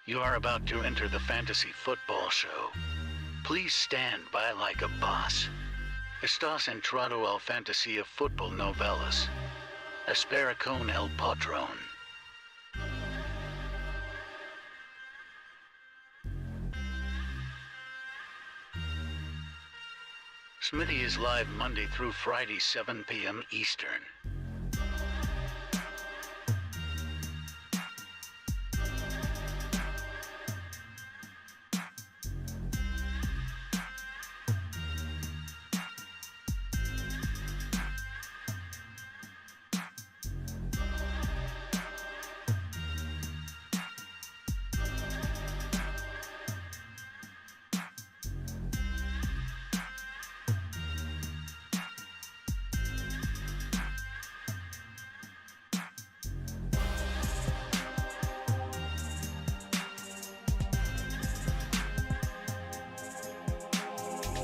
You are about to enter the fantasy football show. Please stand by like a boss. Estás entrado al fantasía fútbol novelas. Espera con el patrón. Smitty is live Monday through Friday, 7 p.m. Eastern.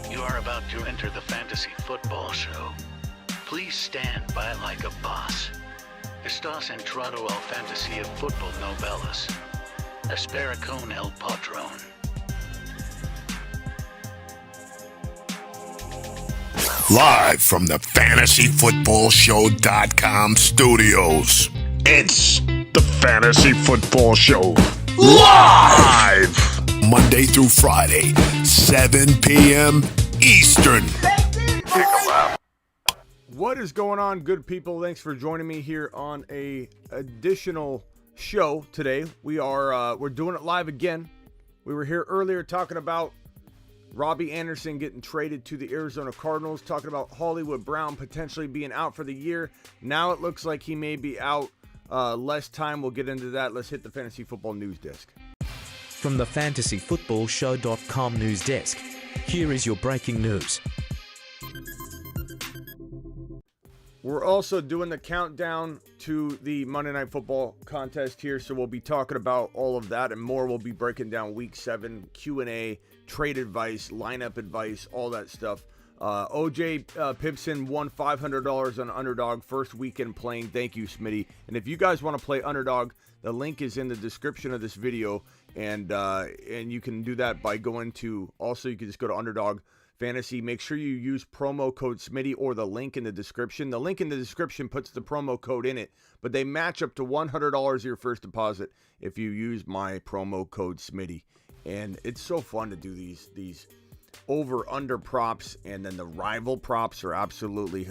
You are about to enter the fantasy football show. Please stand by like a boss. Estás entrado al fantasía fútbol novelas. Espera con el patrón. Live from the FantasyFootballShow.com studios, it's the Fantasy Football Show. Live! Monday through Friday, 7 p.m. Eastern. What is going on, good people? Thanks for joining me here on a additional show today. We're doing it live again. We were here earlier talking about Robbie Anderson getting traded to the Arizona Cardinals, talking about Hollywood Brown potentially being out for the year. Now it looks like he may be out less time. We'll get into that. Let's hit the Fantasy Football News Desk. From the FantasyFootballShow.com news desk, here is your breaking news. We're also doing the countdown to the Monday Night Football contest here, so we'll be talking about all of that and more. We'll be breaking down Week 7, Q&A, trade advice, lineup advice, all that stuff. OJ Pipson won $500 on Underdog first weekend playing. Thank you, Smitty. And if you guys want to play Underdog, the link is in the description of this video, and you can do that by going to, also you can just go to Underdog Fantasy. Make sure you use promo code Smitty or the link in the description. The link in the description puts the promo code in it, but they match up to $100 of your first deposit if you use my promo code Smitty. And it's so fun to do these over-under props, and then the rival props are absolutely,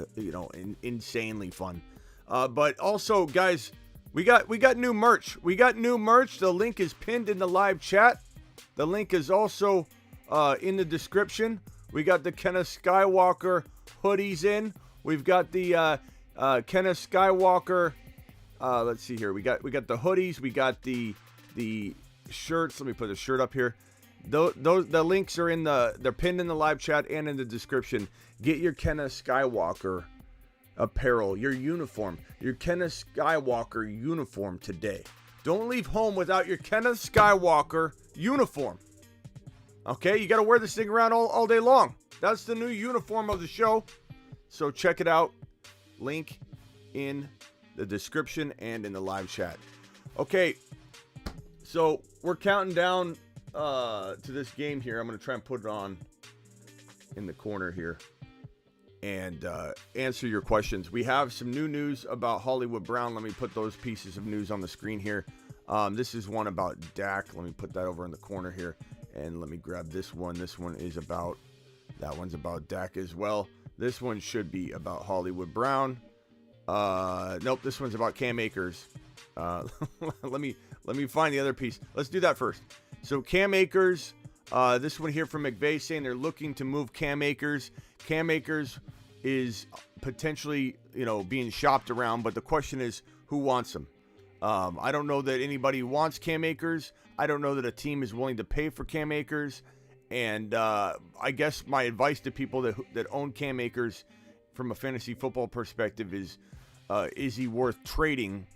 insanely fun. But also, guys, we got new merch. The link is pinned in the live chat. The link is also in the description. We got the Kenneth Skywalker hoodies in. We've got the Kenneth Skywalker. Let's see here. We got the hoodies. We got the shirts. Let me put the shirt up here. The links are they're pinned in the live chat and in the description. Get your Kenneth Skywalker apparel, your uniform, your Kenneth Skywalker uniform today. Don't leave home without your Kenneth Skywalker uniform. Okay, you got to wear this thing around all day long. That's the new uniform of the show. So check it out. Link in the description and in the live chat. Okay, so we're counting down to this game here. I'm going to try and put it on in the corner here and answer your questions. We have some new news about Hollywood Brown. Let me put those pieces of news on the screen here. This is one about Dak. Let me put that over in the corner here. And let me grab this one. That one's about Dak as well. This one should be about Hollywood Brown. Nope, this one's about Cam Akers. Let me find the other piece. Let's do that first. So Cam Akers, this one here from McVay saying they're looking to move Cam Akers. Cam Akers is potentially, being shopped around, but the question is, who wants him? I don't know that anybody wants Cam Akers. I don't know that a team is willing to pay for Cam Akers. And I guess my advice to people that own Cam Akers from a fantasy football perspective is he worth trading?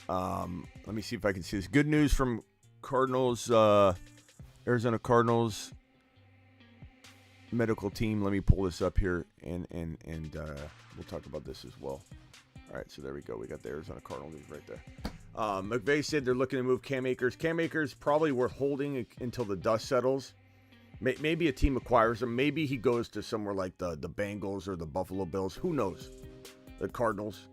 Let me see if I can see this. Good news from Cardinals, Arizona Cardinals medical team. Let me pull this up here and we'll talk about this as well. All right, so there we go. We got the Arizona Cardinals news right there. McVay said they're looking to move Cam Akers. Cam Akers probably worth holding until the dust settles. Maybe a team acquires him. Maybe he goes to somewhere like the Bengals or the Buffalo Bills. Who knows? The Cardinals.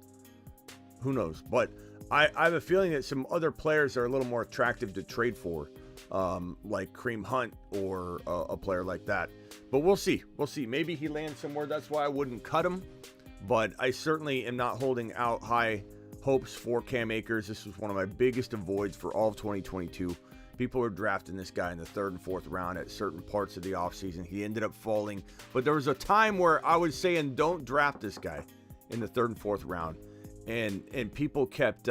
Who knows? But I have a feeling that some other players are a little more attractive to trade for, like Kareem Hunt or a player like that. But we'll see. We'll see. Maybe he lands somewhere. That's why I wouldn't cut him. But I certainly am not holding out high hopes for Cam Akers. This was one of my biggest avoids for all of 2022. People were drafting this guy in the 3rd and 4th round at certain parts of the offseason. He ended up falling. But there was a time where I was saying, don't draft this guy in the 3rd and 4th round. And people kept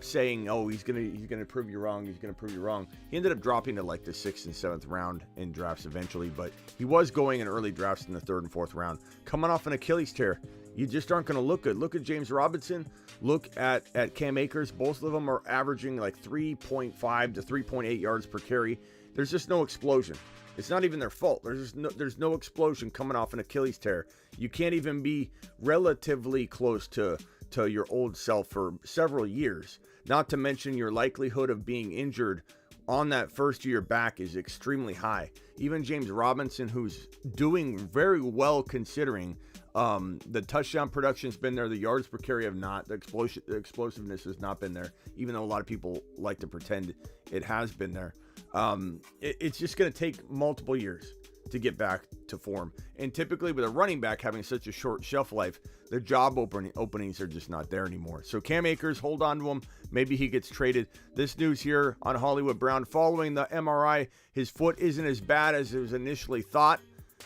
saying, oh, he's gonna prove you wrong. He's gonna prove you wrong. He ended up dropping to like the 6th and 7th round in drafts eventually. But he was going in early drafts in the 3rd and 4th round. Coming off an Achilles tear. You just aren't going to look good. Look at James Robinson. Look at Cam Akers. Both of them are averaging like 3.5 to 3.8 yards per carry. There's just no explosion. It's not even their fault. There's no explosion coming off an Achilles tear. You can't even be relatively close to your old self for several years. Not to mention your likelihood of being injured on that first year back is extremely high. Even James Robinson, who's doing very well considering, the touchdown production's been there, the yards per carry have not, the explosiveness has not been there, even though a lot of people like to pretend it has been there. It's just going to take multiple years to get back to form. And typically with a running back having such a short shelf life, the job openings are just not there anymore. So Cam Akers, hold on to him. Maybe he gets traded. This news here on Hollywood Brown. Following the MRI, his foot isn't as bad as it was initially thought.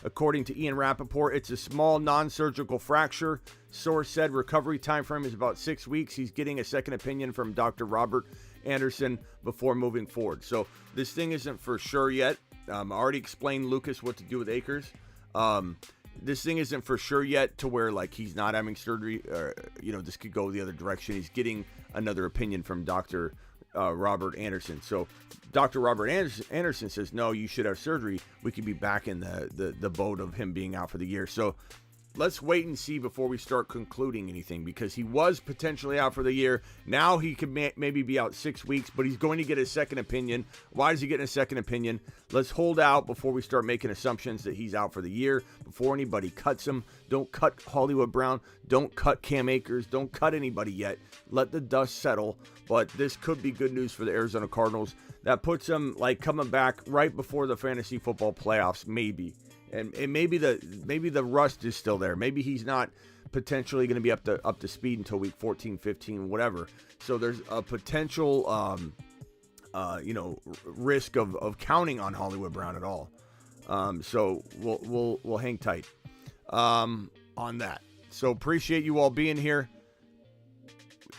According to Ian Rappaport, it's a small non-surgical fracture. Source said recovery time frame is about 6 weeks. He's getting a second opinion from Dr. Robert Anderson before moving forward. So this thing isn't for sure yet. I already explained, Lucas, what to do with Akers. This thing isn't for sure yet to where like he's not having surgery. This could go the other direction. He's getting another opinion from Dr. Robert Anderson. So Dr. Robert Anderson says, no, you should have surgery. We could be back in the boat of him being out for the year. So let's wait and see before we start concluding anything, because he was potentially out for the year. Now he could maybe be out 6 weeks, but he's going to get a second opinion. Why is he getting a second opinion? Let's hold out before we start making assumptions that he's out for the year, before anybody cuts him. Don't cut Hollywood Brown. Don't cut Cam Akers. Don't cut anybody yet. Let the dust settle. But this could be good news for the Arizona Cardinals. That puts them like coming back right before the fantasy football playoffs, maybe. And maybe the rust is still there. Maybe he's not potentially going to be up to speed until week 14, 15, whatever. So there's a potential, risk of counting on Hollywood Brown at all. So we'll hang tight on that. So appreciate you all being here.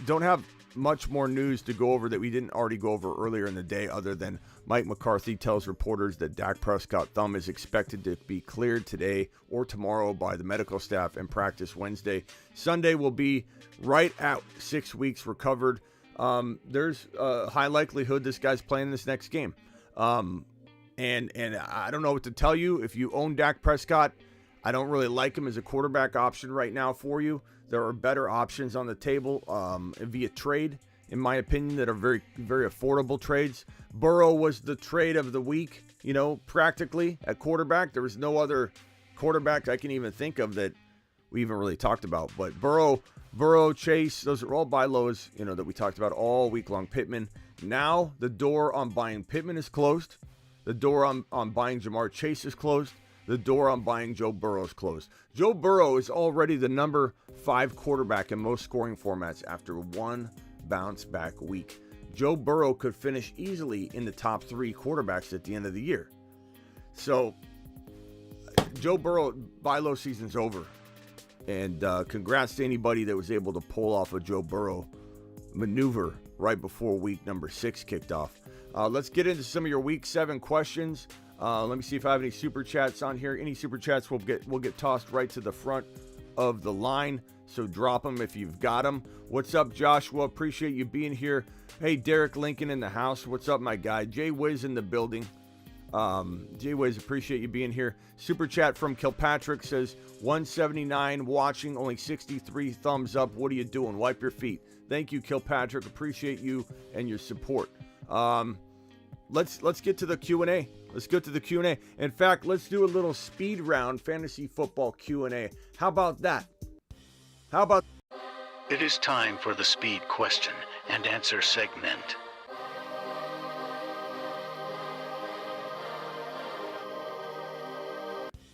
Don't have much more news to go over that we didn't already go over earlier in the day, other than Mike McCarthy tells reporters that Dak Prescott's thumb is expected to be cleared today or tomorrow by the medical staff and practice Wednesday. Sunday will be right at 6 weeks recovered. There's a high likelihood this guy's playing this next game. And I don't know what to tell you. If you own Dak Prescott, I don't really like him as a quarterback option right now for you. There are better options on the table via trade, in my opinion, that are very, very affordable trades. Burrow was the trade of the week, practically at quarterback. There was no other quarterback I can even think of that we even really talked about. But Burrow, Chase, those are all buy lows, that we talked about all week long. Pittman. Now the door on buying Pittman is closed. The door on buying Jamar Chase is closed. The door on buying Joe Burrow is closed. Joe Burrow is already the number 5 quarterback in most scoring formats after one bounce back week. Joe Burrow could finish easily in the top 3 quarterbacks at the end of the year. So Joe Burrow, buy low season's over. And congrats to anybody that was able to pull off a Joe Burrow maneuver right before week number 6 kicked off. Let's get into some of your week 7 questions. Let me see if I have any super chats on here. Any super chats will get tossed right to the front of the line. So drop them if you've got them. What's up, Joshua? Appreciate you being here. Hey, Derek Lincoln in the house. What's up, my guy? Jay Wiz in the building. J-Ways, appreciate you being here. Super chat from Kilpatrick says, 179 watching, only 63 thumbs up. What are you doing? Wipe your feet. Thank you, Kilpatrick. Appreciate you and your support. Let's get to the Q&A. Let's go to the Q&A. In fact, let's do a little speed round fantasy football Q&A. How about that? How about... It is time for the speed question and answer segment.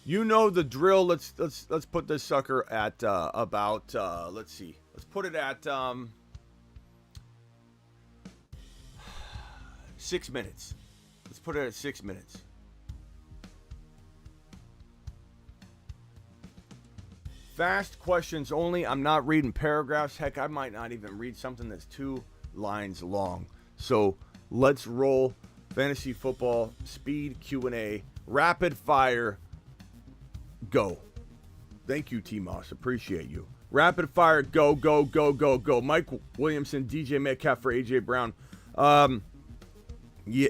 You know the drill. Let's put this sucker at about let's see. Let's put it at 6 minutes. Let's put it at 6 minutes. Fast questions only. I'm not reading paragraphs. Heck, I might not even read something that's 2 lines long. So let's roll fantasy football speed Q&A, rapid fire. Go. Thank you, T-Moss. Appreciate you. Rapid fire. Go, go, go, go, go. Mike Williamson, DJ Metcalf for AJ Brown. Yeah,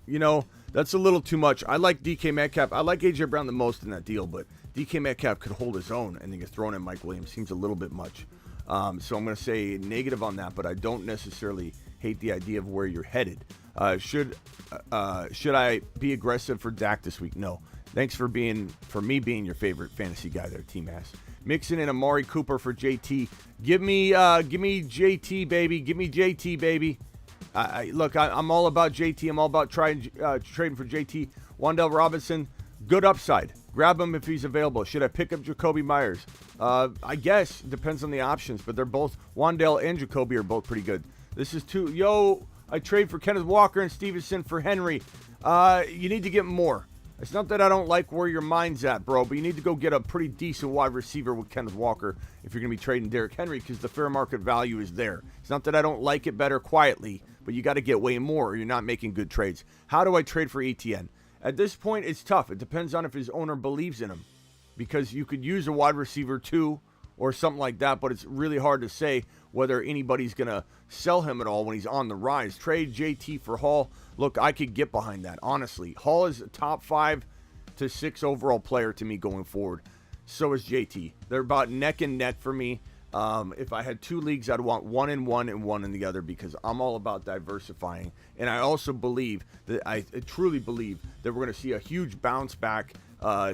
you know, that's a little too much. I like DK Metcalf. I like AJ Brown the most in that deal, but DK Metcalf could hold his own, and then get thrown in Mike Williams seems a little bit much. So I'm going to say negative on that, but I don't necessarily hate the idea of where you're headed. Should I be aggressive for Dak this week? No. Thanks for me being your favorite fantasy guy there, T-Mass. Mixon and Amari Cooper for JT. Give me JT, baby. Give me JT, baby. Look, I'm all about JT. I'm all about trading for JT. Wan'Dale Robinson, good upside. Grab him if he's available. Should I pick up Jacoby Myers? I guess. Depends on the options, but they're both, Wan'Dale and Jacoby are both pretty good. This is two. Yo, I trade for Kenneth Walker and Stevenson for Henry. You need to get more. It's not that I don't like where your mind's at, bro, but you need to go get a pretty decent wide receiver with Kenneth Walker if you're going to be trading Derrick Henry, because the fair market value is there. It's not that I don't like it better quietly, but you got to get way more or you're not making good trades. How do I trade for ETN? At this point, it's tough. It depends on if his owner believes in him, because you could use a wide receiver too or something like that, but it's really hard to say whether anybody's going to sell him at all when he's on the rise. Trade JT for Hall. Look, I could get behind that, honestly. Hall is a top 5 to 6 overall player to me going forward. So is JT. They're about neck and neck for me. If I had 2 leagues, I'd want 1 in one and 1 in the other, because I'm all about diversifying. And I also believe that I truly believe that we're going to see a huge bounce back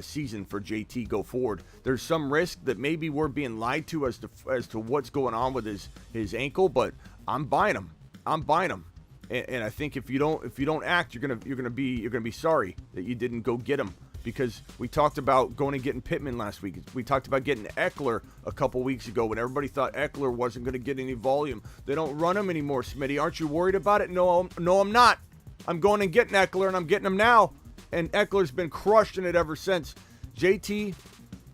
season for JT go forward. There's some risk that maybe we're being lied to as to what's going on with his ankle, but I'm buying him. And I think if you don't act, you're gonna be sorry that you didn't go get him, because we talked about going and getting Pittman last week. We talked about getting Eckler a couple weeks ago when everybody thought Eckler wasn't going to get any volume. They don't run him anymore, Smitty. Aren't you worried about it? No, I'm not. I'm going and getting Eckler, and I'm getting him now. And Eckler's been crushing it ever since. JT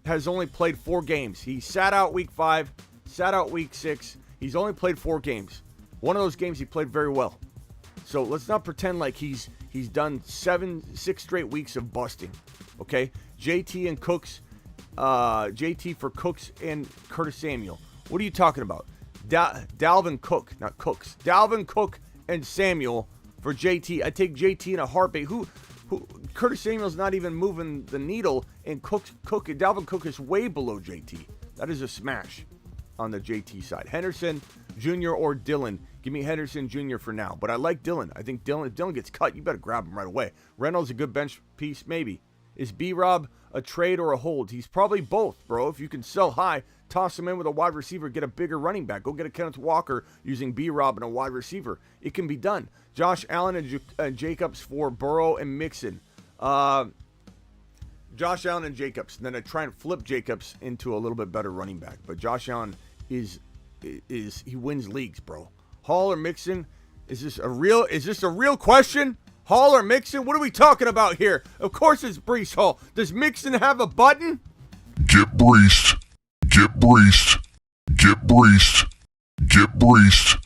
has only played 4 games. He sat out week 5, sat out week 6. He's only played 4 games. One of those games he played very well. So let's not pretend like he's done 6 straight weeks of busting. Okay? JT and Cooks, JT for Cooks and Curtis Samuel. What are you talking about? Dalvin Cook, not Cooks. Dalvin Cook and Samuel for JT. I take JT in a heartbeat. Who Curtis Samuel's not even moving the needle, and Dalvin Cook is way below JT. That is a smash on the JT side. Henderson Jr. or Dillon. Give me Henderson Jr. for now. But I like Dillon. I think if Dillon gets cut, you better grab him right away. Reynolds a good bench piece, maybe. Is B-Rob a trade or a hold? He's probably both, bro. If you can sell high, toss him in with a wide receiver, get a bigger running back. Go get a Kenneth Walker using B-Rob and a wide receiver. It can be done. Josh Allen and Jacobs for Burrow and Mixon. Josh Allen and Jacobs. And then I try and flip Jacobs into a little bit better running back. But Josh Allen he wins leagues, bro. Hall or Mixon? Is this a real question? Hall or Mixon? What are we talking about here? Of course it's Breece Hall. Does Mixon have a button? Get breached. Get breached. Get breached. Get breached.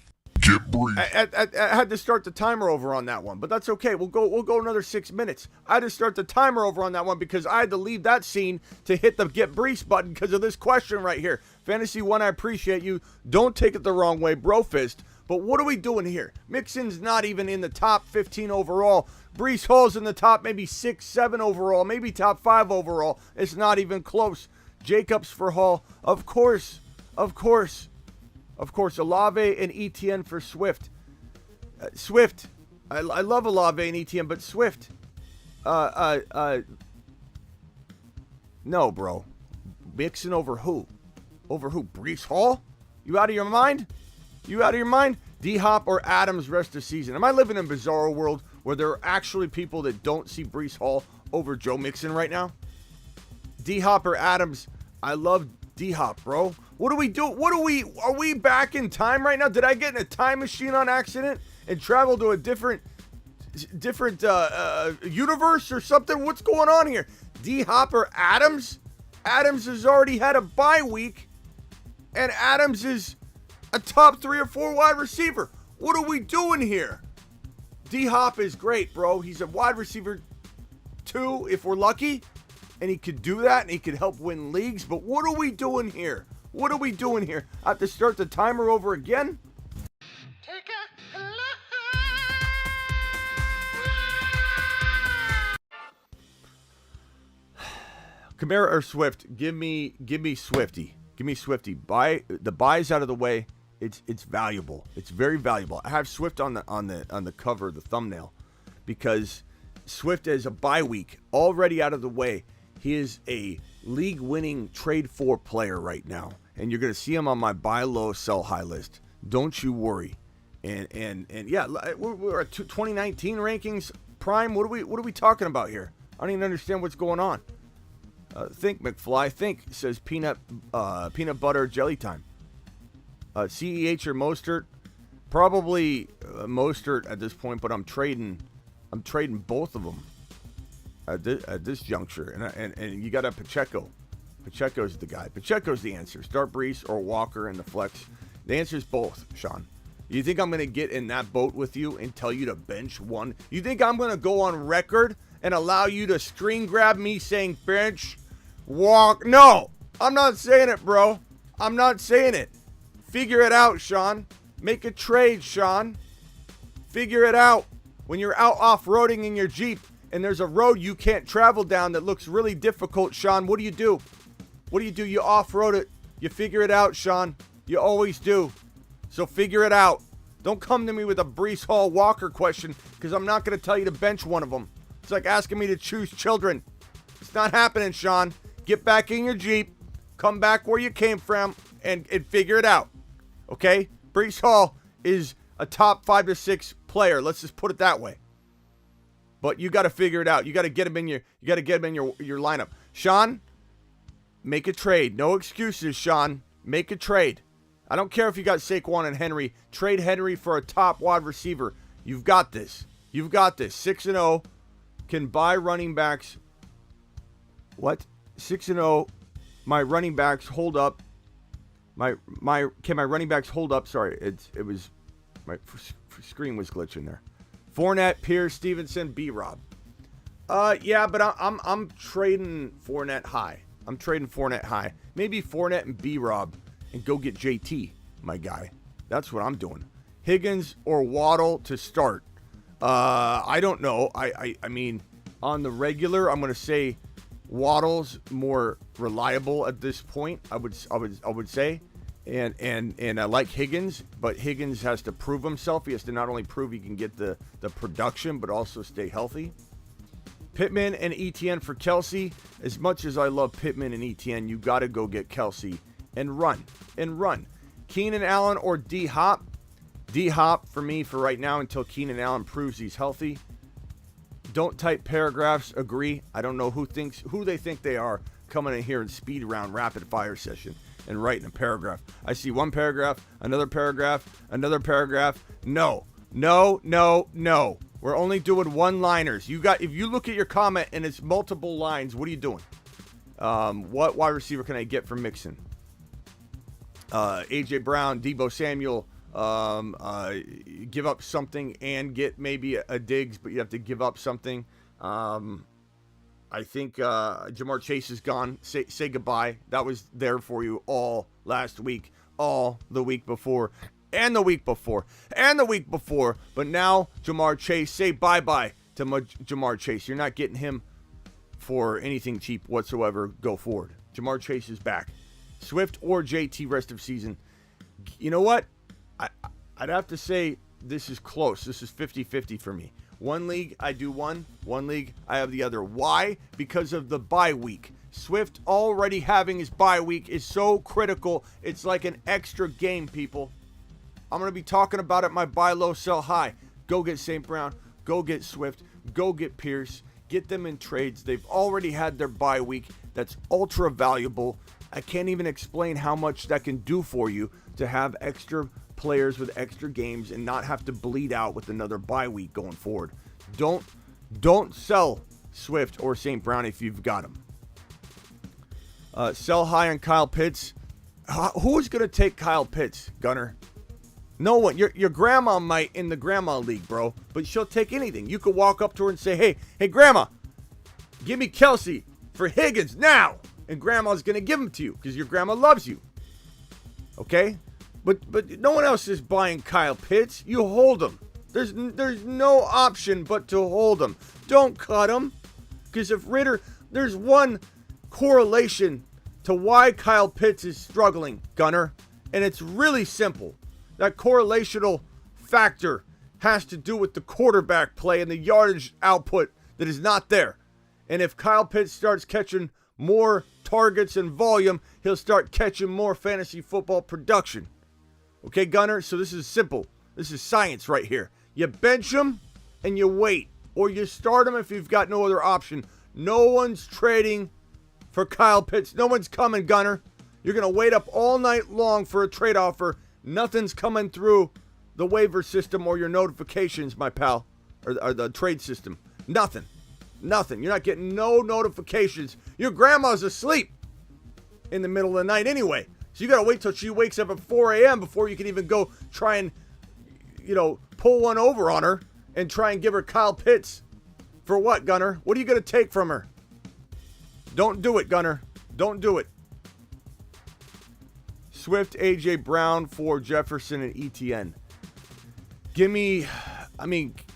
Get brief. I had to start the timer over on that one, but that's okay. We'll go another 6 minutes. I had to start the timer over on that one because I had to leave that scene to hit the get brief button because of this question right here. Fantasy One, I appreciate you. Don't take it the wrong way, bro fist. But what are we doing here? Mixon's not even in the top 15 overall. Breece Hall's in the top maybe 6, 7 overall, maybe top 5 overall. It's not even close. Jacobs for Hall, of course. Olave and Etienne for Swift. I love Olave and Etienne, but Swift. No, bro. Mixon over who? Over who? Breece Hall? You out of your mind? D-Hop or Adams rest of season? Am I living in a bizarre world where there are actually people that don't see Breece Hall over Joe Mixon right now? D-Hop or Adams? I love D-Hop, bro. What do we do? Are we back in time right now? Did I get in a time machine on accident and travel to a different universe or something? What's going on here? D-Hop or Adams? Adams has already had a bye week, and Adams is a top 3 or 4 wide receiver. What are we doing here? D-Hop is great, bro. He's a wide receiver 2 if we're lucky, and he could do that, and he could help win leagues. But what are we doing here? I have to start the timer over again? Take a look. Kamara or Swift? Give me Swifty. Give me Swifty. The buy's out of the way. It's valuable. It's very valuable. I have Swift on the cover, the thumbnail, because Swift is a bye week already out of the way. He is a league-winning trade for player right now, and you're going to see him on my buy low, sell high list. Don't you worry. And yeah, we're at 2019 rankings prime. What are we talking about here? I don't even understand what's going on. Think McFly. Think says peanut butter jelly time. CEH or Mostert? Probably Mostert at this point, but I'm trading both of them at this juncture. And you got a Pacheco. Pacheco's the guy. Pacheco's the answer. Start Breece or Walker in the flex. The answer is both, Sean. You think I'm going to get in that boat with you and tell you to bench one? You think I'm going to go on record and allow you to screen grab me saying bench, walk? No, I'm not saying it, bro. I'm not saying it. Figure it out, Sean. Make a trade, Sean. Figure it out. When you're out off-roading in your Jeep and there's a road you can't travel down that looks really difficult, Sean, what do you do? You off-road it. You figure it out, Sean. You always do. So figure it out. Don't come to me with a Breece Hall Walker question, because I'm not going to tell you to bench one of them. It's like asking me to choose children. It's not happening, Sean. Get back in your Jeep. Come back where you came from and figure it out. Okay? Breece Hall is a top 5 to 6 player. Let's just put it that way. But you got to figure it out. You got to get him in your lineup. Sean, make a trade. No excuses, Sean. Make a trade. I don't care if you got Saquon and Henry. Trade Henry for a top wide receiver. You've got this. 6-0. Can buy running backs. What? 6-0. My running backs hold up. Can my running backs hold up? Sorry, it was my screen was glitching there. Fournette, Pierce, Stevenson, B-Rob. Yeah, but I'm trading Fournette high. Maybe Fournette and B-Rob and go get JT, my guy. That's what I'm doing. Higgins or Waddle to start. I don't know. I mean, on the regular, I'm going to say Waddle's more reliable at this point. I would say, and I like Higgins, but Higgins has to prove himself. He has to not only prove he can get the production, but also stay healthy. Pittman and Etienne for Kelsey. As much as I love Pittman and Etienne, you got to go get Kelsey and run. Keenan Allen or D-Hop? D-Hop for me for right now until Keenan Allen proves he's healthy. Don't type paragraphs. Agree. I don't know who they think they are coming in here and speed round rapid fire session and writing a paragraph. I see one paragraph, another paragraph. No. We're only doing one-liners. If you look at your comment and it's multiple lines, what are you doing? What wide receiver can I get from Mixon? AJ Brown, Deebo Samuel, give up something and get maybe a Diggs, but you have to give up something. I think Jamar Chase is gone. Say goodbye. That was there for you all last week, all the week before, and the week before, and the week before. But now, Jamar Chase, say bye-bye to Jamar Chase. You're not getting him for anything cheap whatsoever. Go forward. Jamar Chase is back. Swift or JT rest of season. You know what? I'd have to say this is close. This is 50-50 for me. One league, I do one league, I have the other. Why? Because of the bye week. Swift already having his bye week is so critical. It's like an extra game, people. I'm going to be talking about it, my buy low, sell high. Go get St. Brown. Go get Swift. Go get Pierce. Get them in trades. They've already had their bye week. That's ultra valuable. I can't even explain how much that can do for you to have extra players with extra games and not have to bleed out with another bye week going forward. Don't sell Swift or St. Brown if you've got them. Sell high on Kyle Pitts. Who is going to take Kyle Pitts, Gunner? No one. Your grandma might in the grandma league, bro, but she'll take anything. You could walk up to her and say, hey, grandma, give me Kelsey for Higgins now. And grandma's going to give him to you because your grandma loves you. Okay? But no one else is buying Kyle Pitts. You hold him. There's no option but to hold him. Don't cut him. Because if Ritter, there's one correlation to why Kyle Pitts is struggling, Gunner. And it's really simple. That correlational factor has to do with the quarterback play and the yardage output that is not there. And if Kyle Pitts starts catching more targets and volume, he'll start catching more fantasy football production. Okay, Gunner? So this is simple. This is science right here. You bench him and you wait. Or you start him if you've got no other option. No one's trading for Kyle Pitts. No one's coming, Gunner. You're going to wait up all night long for a trade offer. Nothing's coming through the waiver system or your notifications, my pal. Or the trade system. Nothing. You're not getting no notifications. Your grandma's asleep in the middle of the night anyway. So you got to wait till she wakes up at 4 a.m. before you can even go try and, pull one over on her and try and give her Kyle Pitts. For what, Gunner? What are you going to take from her? Don't do it, Gunner. Don't do it. Swift, A.J. Brown for Jefferson and ETN. Give me,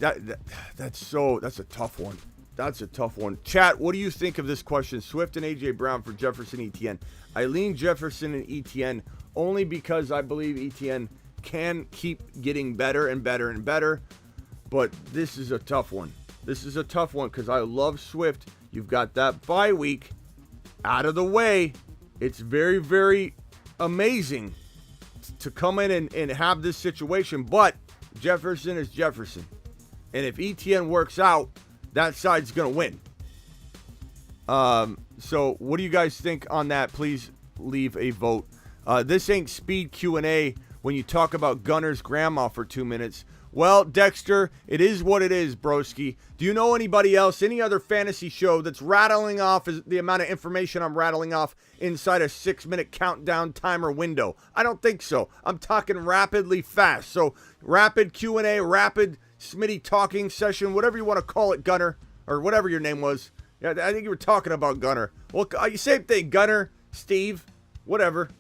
that's a tough one. That's a tough one. Chat, what do you think of this question? Swift and A.J. Brown for Jefferson, ETN. I lean Jefferson and ETN only because I believe ETN can keep getting better and better and better. But this is a tough one. This is a tough one because I love Swift. You've got that bye week out of the way. It's very, very amazing to come in and have this situation. But Jefferson is Jefferson. And if ETN works out, that side's going to win. So what do you guys think on that? Please leave a vote. This ain't speed Q&A when you talk about Gunner's grandma for 2 minutes. Well, Dexter, it is what it is, broski. Do you know anybody else, any other fantasy show that's rattling off the amount of information I'm rattling off inside a 6-minute countdown timer window? I don't think so. I'm talking rapidly fast. So rapid Q&A, rapid Smitty talking session, whatever you want to call it, Gunner, or whatever your name was. Yeah, I think you were talking about Gunner. Well, same thing, Gunner, Steve, whatever.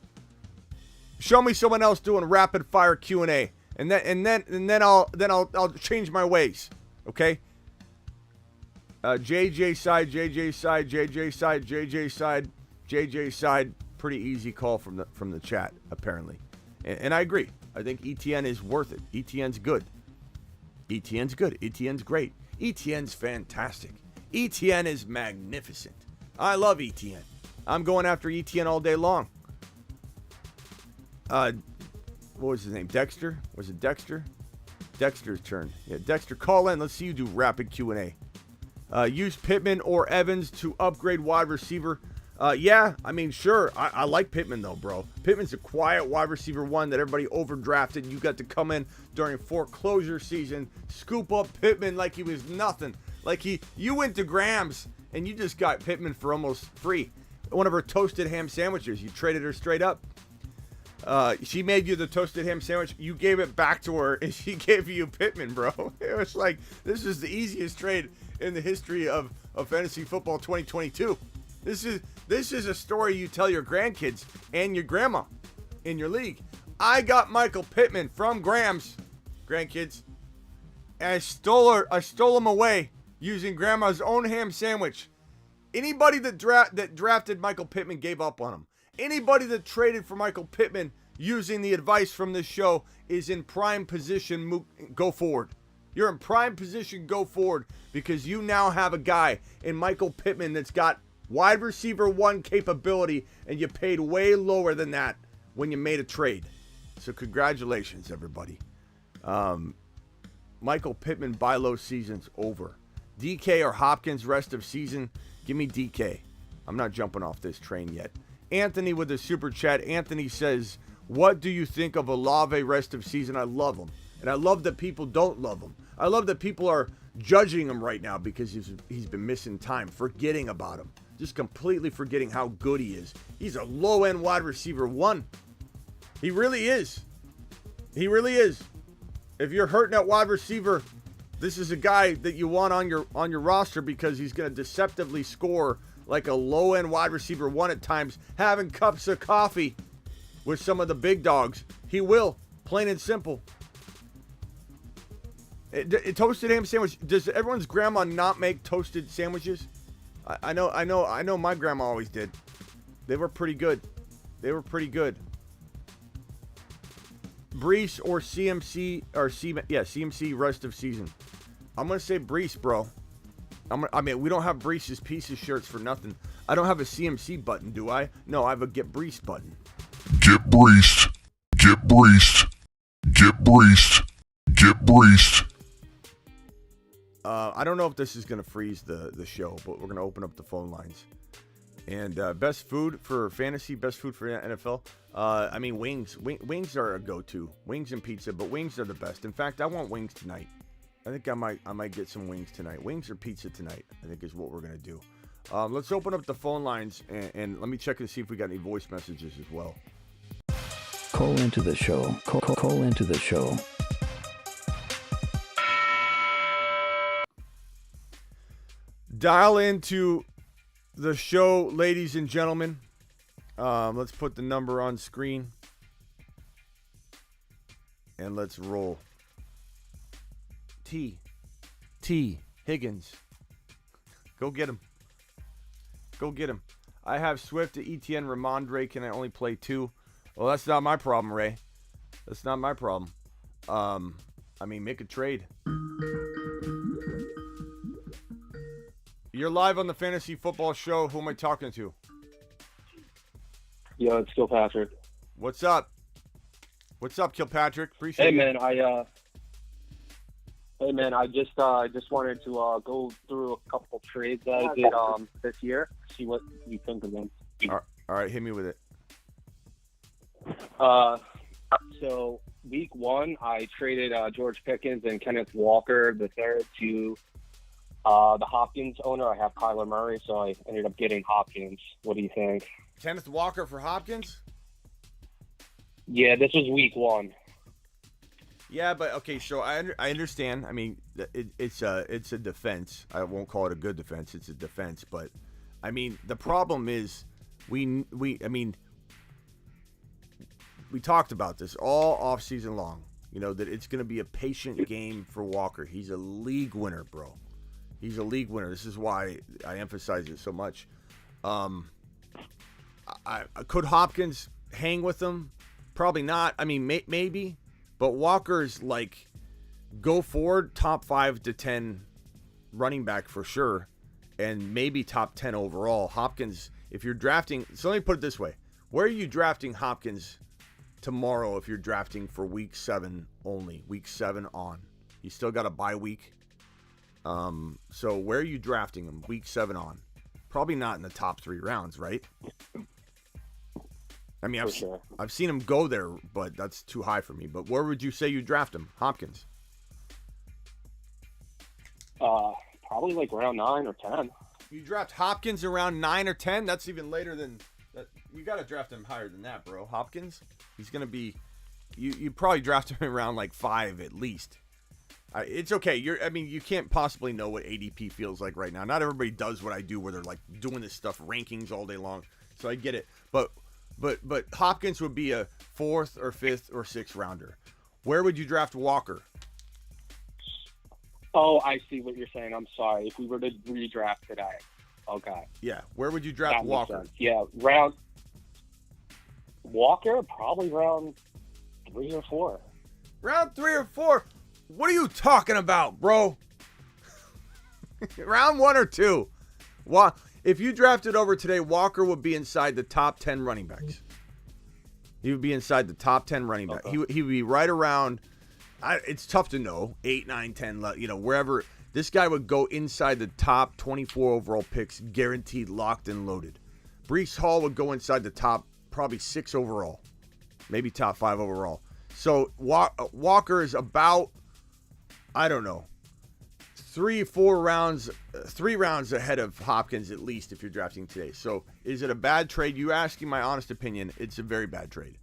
Show me someone else doing rapid fire Q&A, and then I'll change my ways. Okay. JJ side, JJ side, JJ side, JJ side, JJ side. Pretty easy call from the chat apparently, and I agree. I think ETN is worth it. ETN's good. ETN's good. ETN's great. ETN's fantastic. ETN is magnificent. I love ETN. I'm going after ETN all day long. What was his name? Dexter? Was it Dexter? Dexter's turn. Yeah, Dexter, call in. Let's see you do rapid Q&A. Use Pittman or Evans to upgrade wide receiver. Yeah, sure. I like Pittman, though, bro. Pittman's a quiet wide receiver one that everybody overdrafted. You got to come in during foreclosure season, scoop up Pittman like he was nothing. Like you went to Graham's and you just got Pittman for almost free. One of her toasted ham sandwiches. You traded her straight up. She made you the toasted ham sandwich. You gave it back to her, and she gave you Pittman, bro. It was like, this is the easiest trade in the history of fantasy football 2022. This is a story you tell your grandkids and your grandma in your league. I got Michael Pittman from Graham's grandkids, and I stole him away using grandma's own ham sandwich. Anybody that drafted Michael Pittman gave up on him. Anybody that traded for Michael Pittman using the advice from this show is in prime position. Go forward. You're in prime position. Go forward, because you now have a guy in Michael Pittman that's got wide receiver 1 capability, and you paid way lower than that when you made a trade. So congratulations, everybody. Michael Pittman buy low season's over. DK or Hopkins rest of season? Give me DK. I'm not jumping off this train yet. Anthony with a super chat. Anthony says, what do you think of Olave rest of season? I love him. And I love that people don't love him. I love that people are judging him right now because he's been missing time, forgetting about him. Just completely forgetting how good he is. He's a low-end wide receiver 1. He really is. He really is. If you're hurting at wide receiver, this is a guy that you want on your roster because he's going to deceptively score like a low-end wide receiver 1 at times, having cups of coffee with some of the big dogs. He will, plain and simple. Toasted ham sandwich. Does everyone's grandma not make toasted sandwiches? I know my grandma always did. They were pretty good. Brees or CMC CMC rest of season. I'm gonna say Brees, bro. We don't have Brees's pieces shirts for nothing. I don't have a CMC button, do I? No, I have a Get Brees button. Get breaced. Get breaced. Get breaced. Get breaced. I don't know if this is going to freeze the show, but we're going to open up the phone lines. And best food for fantasy, best food for NFL. Wings. Wings are a go-to. Wings and pizza, but wings are the best. In fact, I want wings tonight. I think I might get some wings tonight. Wings or pizza tonight, I think is what we're going to do. Let's open up the phone lines, and let me check and see if we got any voice messages as well. Call into the show. Call into the show. Dial into the show, ladies and gentlemen. Let's put the number on screen. And let's roll. T. Higgins. Go get him. I have Swift, Etienne, Ramondre. Can I only play 2? Well, that's not my problem, Ray. That's not my problem. Make a trade. You're live on the Fantasy Football Show. Who am I talking to? Yo, it's Kilpatrick. What's up? What's up, Kilpatrick? Appreciate it. Hey man, I just wanted to go through a couple trades that I did this year. See what you think of them. All right, hit me with it. So week 1, I traded George Pickens and Kenneth Walker III to the Hopkins owner. I have Kyler Murray, so I ended up getting Hopkins. What do you think? Kenneth Walker for Hopkins? Yeah, this was week 1. Yeah, but okay, so I understand. It's a defense. I won't call it a good defense. It's a defense, but the problem is we talked about this all offseason long. That it's going to be a patient game for Walker. He's a league winner, bro. He's a league winner. This is why I emphasize it so much. Could Hopkins hang with him? Probably not. Maybe. But Walker's like go forward top 5 to 10 running back for sure. And maybe top 10 overall. Hopkins, if you're drafting. So let me put it this way. Where are you drafting Hopkins tomorrow if you're drafting for week 7 only? Week 7 on. You still got a bye week. So where are you drafting him week 7 on? Probably not in the top 3 rounds, right? I've seen him go there, but that's too high for me. But where would you say you draft him? Hopkins? Probably like around 9 or 10. You draft Hopkins around 9 or 10? That's even later than that. you got to draft him higher than that, bro. Hopkins, he's gonna be. You probably draft him around like 5 at least. It's okay. You can't possibly know what ADP feels like right now. Not everybody does what I do, where they're like doing this stuff rankings all day long. So I get it, but Hopkins would be a 4th or 5th or 6th rounder. Where would you draft Walker? Oh, I see what you're saying. I'm sorry. If we were to redraft today. Okay. Yeah. Where would you draft Walker? Yeah, Walker, probably round 3 or 4. Round 3 or 4? What are you talking about, bro? Round 1 or 2. If you drafted over today, Walker would be inside the top 10 running backs. He would be inside the top 10 running backs. He would be right around, it's tough to know, 8, 9, 10, wherever. This guy would go inside the top 24 overall picks, guaranteed, locked, and loaded. Breece Hall would go inside the top probably 6 overall, maybe top 5 overall. So Walker is about, I don't know, 3 rounds ahead of Hopkins at least if you're drafting today. So is it a bad trade? You asking my honest opinion, it's a very bad trade.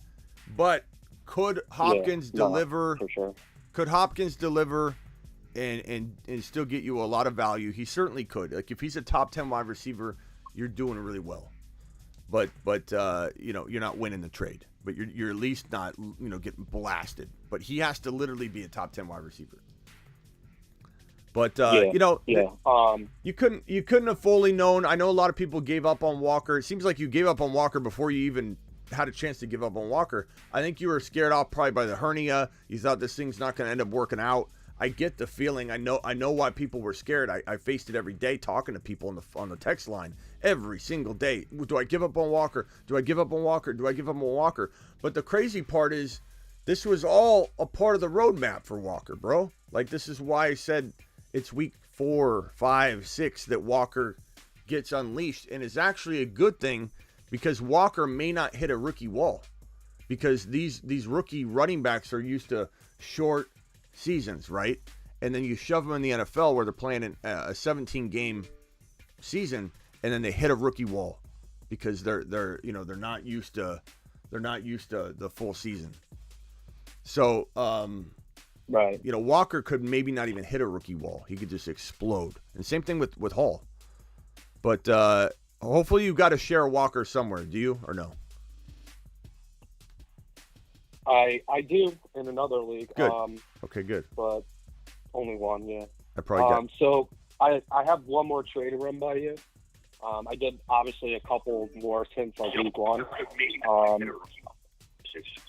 But could Hopkins deliver? For sure. Could Hopkins deliver and still get you a lot of value? He certainly could. Like if he's a top 10 wide receiver, you're doing really well. But you're not winning the trade. But you're at least not getting blasted. But he has to literally be a top 10 wide receiver. But you couldn't have fully known. I know a lot of people gave up on Walker. It seems like you gave up on Walker before you even had a chance to give up on Walker. I think you were scared off probably by the hernia. You thought this thing's not going to end up working out. I get the feeling. I know why people were scared. I faced it every day talking to people on the text line every single day. Do I give up on Walker? Do I give up on Walker? Do I give up on Walker? But the crazy part is this was all a part of the roadmap for Walker, bro. Like this is why I said it's week 4, 5, 6 that Walker gets unleashed, and it's actually a good thing because Walker may not hit a rookie wall because these rookie running backs are used to short seasons, right? And then you shove them in the NFL where they're playing in a 17-game season, and then they hit a rookie wall because they're not used to the full season. So right. Walker could maybe not even hit a rookie wall. He could just explode. And same thing with Hall. But hopefully you got to share Walker somewhere. Do you or no? I do in another league. Good. Okay, good. But only one, yeah. I probably got. So I have one more trade to run by you. I did obviously a couple more since like week 1.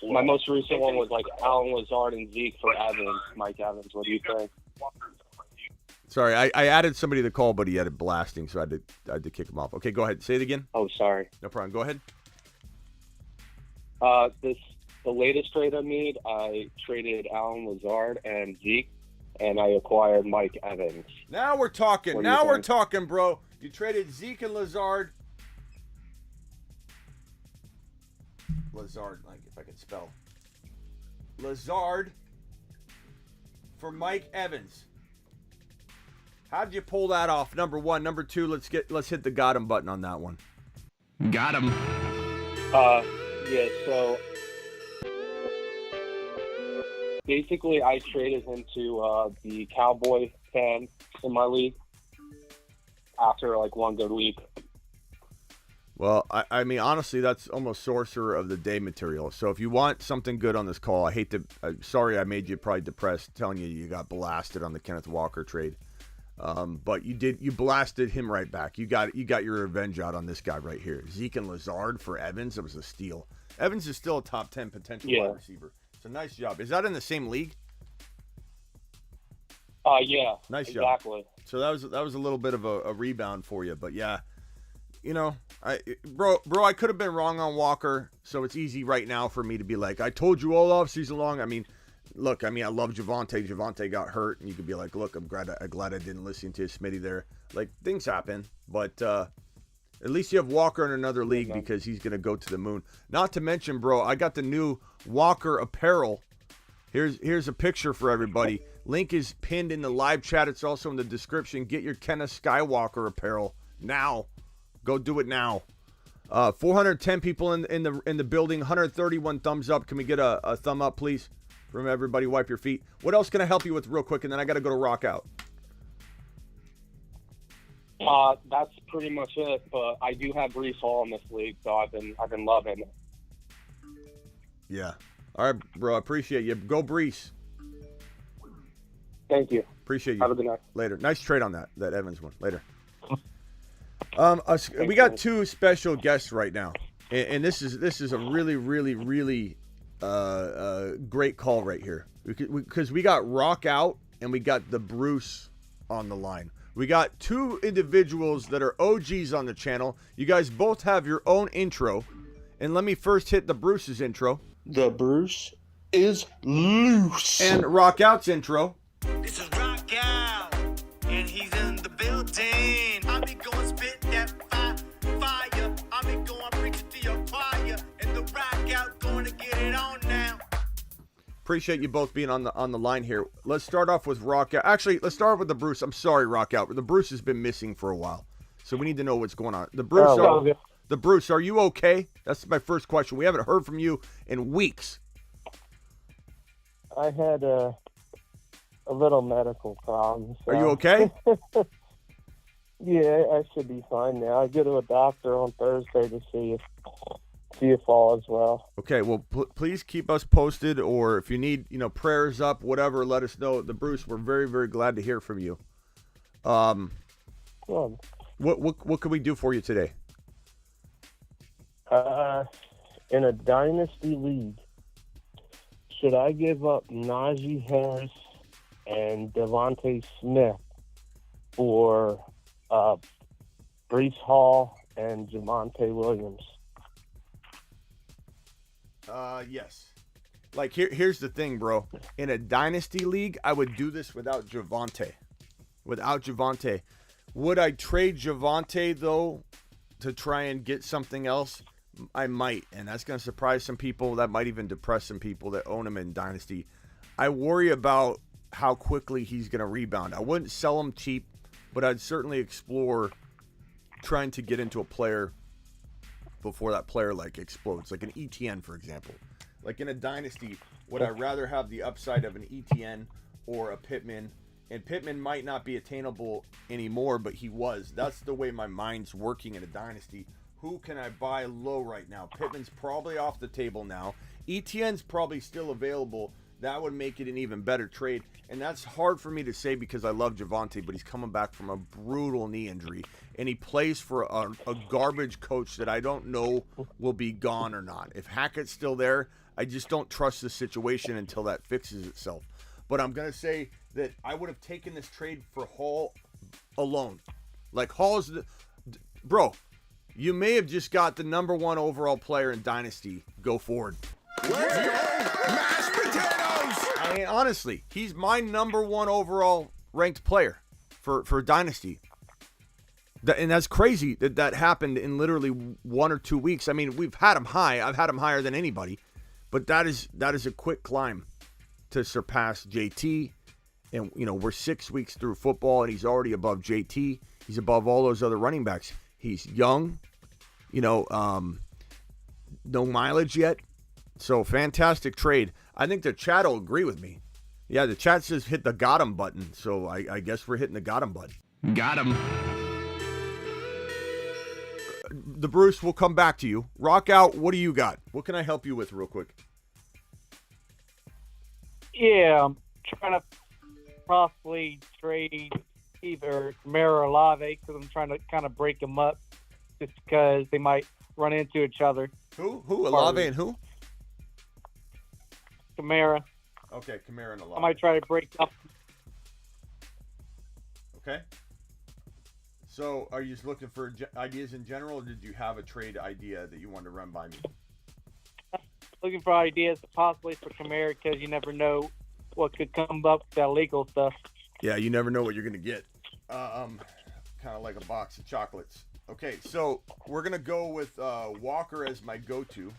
My most recent one was like Alan Lazard and Zeke for Evans, Mike Evans. What do you think? Sorry, I added somebody to the call, but he had it blasting, so I had to kick him off. Okay, go ahead. Say it again. Oh, sorry. No problem. Go ahead. The latest trade I made, I traded Alan Lazard and Zeke, and I acquired Mike Evans. Now we're talking. Now we're talking, bro. You traded Zeke and Lazard. Lazard, like if I could spell. Lazard for Mike Evans. How'd you pull that off? Number 1. Number 2, let's hit the got him button on that one. Got him. Yeah, so basically I traded him to the Cowboy fan in my league after like one good week. Well, I mean, honestly, that's almost sorcerer of the day material. So if you want something good on this call, sorry I made you probably depressed telling you got blasted on the Kenneth Walker trade. But you blasted him right back. You got your revenge out on this guy right here. Zeke and Lazard for Evans. It was a steal. Evans is still a top 10 potential wide receiver. It's a nice job. Is that in the same league? Yeah. Nice job. Exactly. So that was a little bit of a rebound for you, but yeah. Bro, I could have been wrong on Walker, so it's easy right now for me to be like, I told you all offseason long. I mean, look, I love Javonte. Javonte got hurt, and you could be like, look, I'm glad I didn't listen to Smitty there. Like, things happen, but at least you have Walker in another league because he's going to go to the moon. Not to mention, bro, I got the new Walker apparel. Here's a picture for everybody. Link is pinned in the live chat. It's also in the description. Get your Kenneth Skywalker apparel now. Go do it now. 410 people in the building. 131 thumbs up. Can we get a thumb up, please, from everybody? Wipe your feet. What else can I help you with, real quick? And then I got to go to rock out. That's pretty much it. But I do have Brees Hall in this league, so I've been loving it. Yeah. All right, bro. I appreciate you. Go Brees. Thank you. Appreciate you. Have a good night. Later. Nice trade on that Evans one. Later. We got two special guests right now, and this is a really, really, really great call right here, because we got Rock Out and we got the Bruce on the line. We got two individuals that are OGs on the channel. You guys both have your own intro, and let me first hit the Bruce's intro. The Bruce is loose. And Rock Out's intro. This is Rock Out, and he's in the building. I be going spit that fire. I be going preaching to your choir, and the Rock Out going to get it on now. Appreciate you both being on the line here. Let's start off with Rock Out. Actually, let's start with the Bruce. I'm sorry, Rock Out. The Bruce has been missing for a while, so we need to know what's going on. The Bruce, are you okay? That's my first question. We haven't heard from you in weeks. I had a little medical problem. So. Are you okay? Yeah, I should be fine now. I go to a doctor on Thursday to see if all is well. Okay, well, please keep us posted, or if you need, prayers up, whatever, let us know. The Bruce, we're very, very glad to hear from you. What can we do for you today? In a dynasty league, should I give up Najee Harris and Devontae Smith for Brees Hall and Javonte Williams? Yes. Like, here's the thing, bro. In a dynasty league, I would do this without Javonte. Would I trade Javonte, though, to try and get something else? I might, and that's going to surprise some people. That might even depress some people that own him in dynasty. I worry about how quickly he's going to rebound. I wouldn't sell him cheap, but I'd certainly explore trying to get into a player before that player explodes, like an ETN, for example. Like in a dynasty, would I rather have the upside of an ETN or a Pittman? And Pittman might not be attainable anymore, but he was. That's the way my mind's working in a dynasty. Who can I buy low right now? Pittman's probably off the table now. ETN's probably still available. That would make it an even better trade. And that's hard for me to say because I love Javonte, but he's coming back from a brutal knee injury. And he plays for a garbage coach that I don't know will be gone or not. If Hackett's still there, I just don't trust the situation until that fixes itself. But I'm going to say that I would have taken this trade for Hall alone. Like, Hall's the... Bro, you may have just got the number one overall player in Dynasty. Go forward. Let's go! Mashed potatoes! I mean, honestly, he's my number one overall ranked player for Dynasty. And that's crazy that happened in literally 1 or 2 weeks. I mean, we've had him high. I've had him higher than anybody. But that is a quick climb to surpass JT. And, we're 6 weeks through football, and he's already above JT. He's above all those other running backs. He's young, no mileage yet. So, fantastic trade. I think the chat will agree with me. Yeah, the chat says hit the got him button. So, I guess we're hitting the got him button. Got him. The Bruce will come back to you. Rock Out, what do you got? What can I help you with real quick? Yeah, I'm trying to possibly trade either Camara or Olave because I'm trying to kind of break them up just because they might run into each other. Who? Olave and who? Camara. Okay, Camara and Olave. I might try to break up. Okay. So, are you just looking for ideas in general, or did you have a trade idea that you wanted to run by me? Looking for ideas possibly for Camara because you never know what could come up with that legal stuff. Yeah, you never know what you're going to get. Kind of like a box of chocolates. Okay, so we're going to go with Walker as my go-to.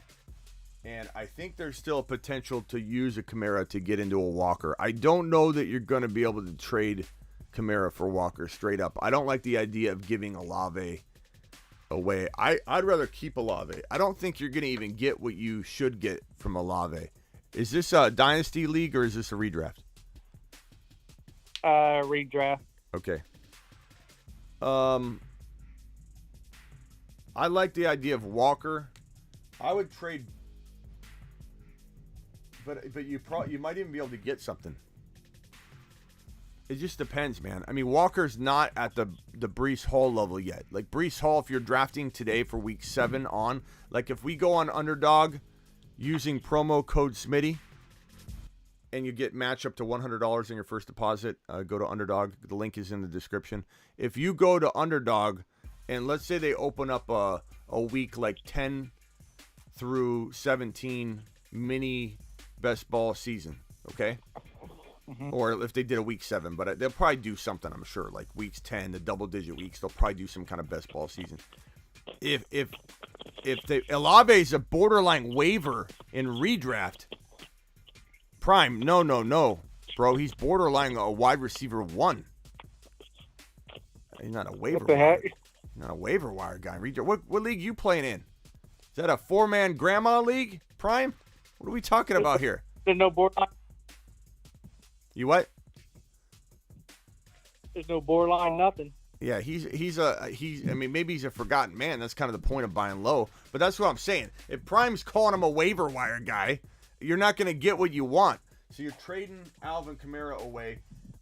And I think there's still a potential to use a Camara to get into a Walker. I don't know that you're going to be able to trade Camara for Walker straight up. I don't like the idea of giving Olave away. I'd rather keep Olave. I don't think you're going to even get what you should get from Olave. Is this a dynasty league or is this a redraft? Redraft. Okay. I like the idea of Walker. I would trade, but you might even be able to get something. It just depends, man. I mean, Walker's not at the Breece Hall level yet. Like Breece Hall, if you're drafting today for week 7 on, like if we go on Underdog using promo code Smitty and you get match up to $100 in your first deposit, go to Underdog. The link is in the description. If you go to Underdog and let's say they open up a week like 10 through 17 mini best ball season, okay? Or if they did a week 7, but they'll probably do something, I'm sure, like weeks 10, the double-digit weeks. They'll probably do some kind of best ball season. If Olave's a borderline waiver in redraft, Prime, no, bro, he's borderline a wide receiver 1. He's not a waiver wire. Not a waiver wire guy. What league you playing in? Is that a 4-man grandma league, Prime? What are we talking about here? There's no borderline. You what? There's no borderline, nothing. Yeah, he's I mean, maybe he's a forgotten man. That's kind of the point of buying low. But that's what I'm saying. If Prime's calling him a waiver wire guy, you're not going to get what you want. So you're trading Alvin Kamara away.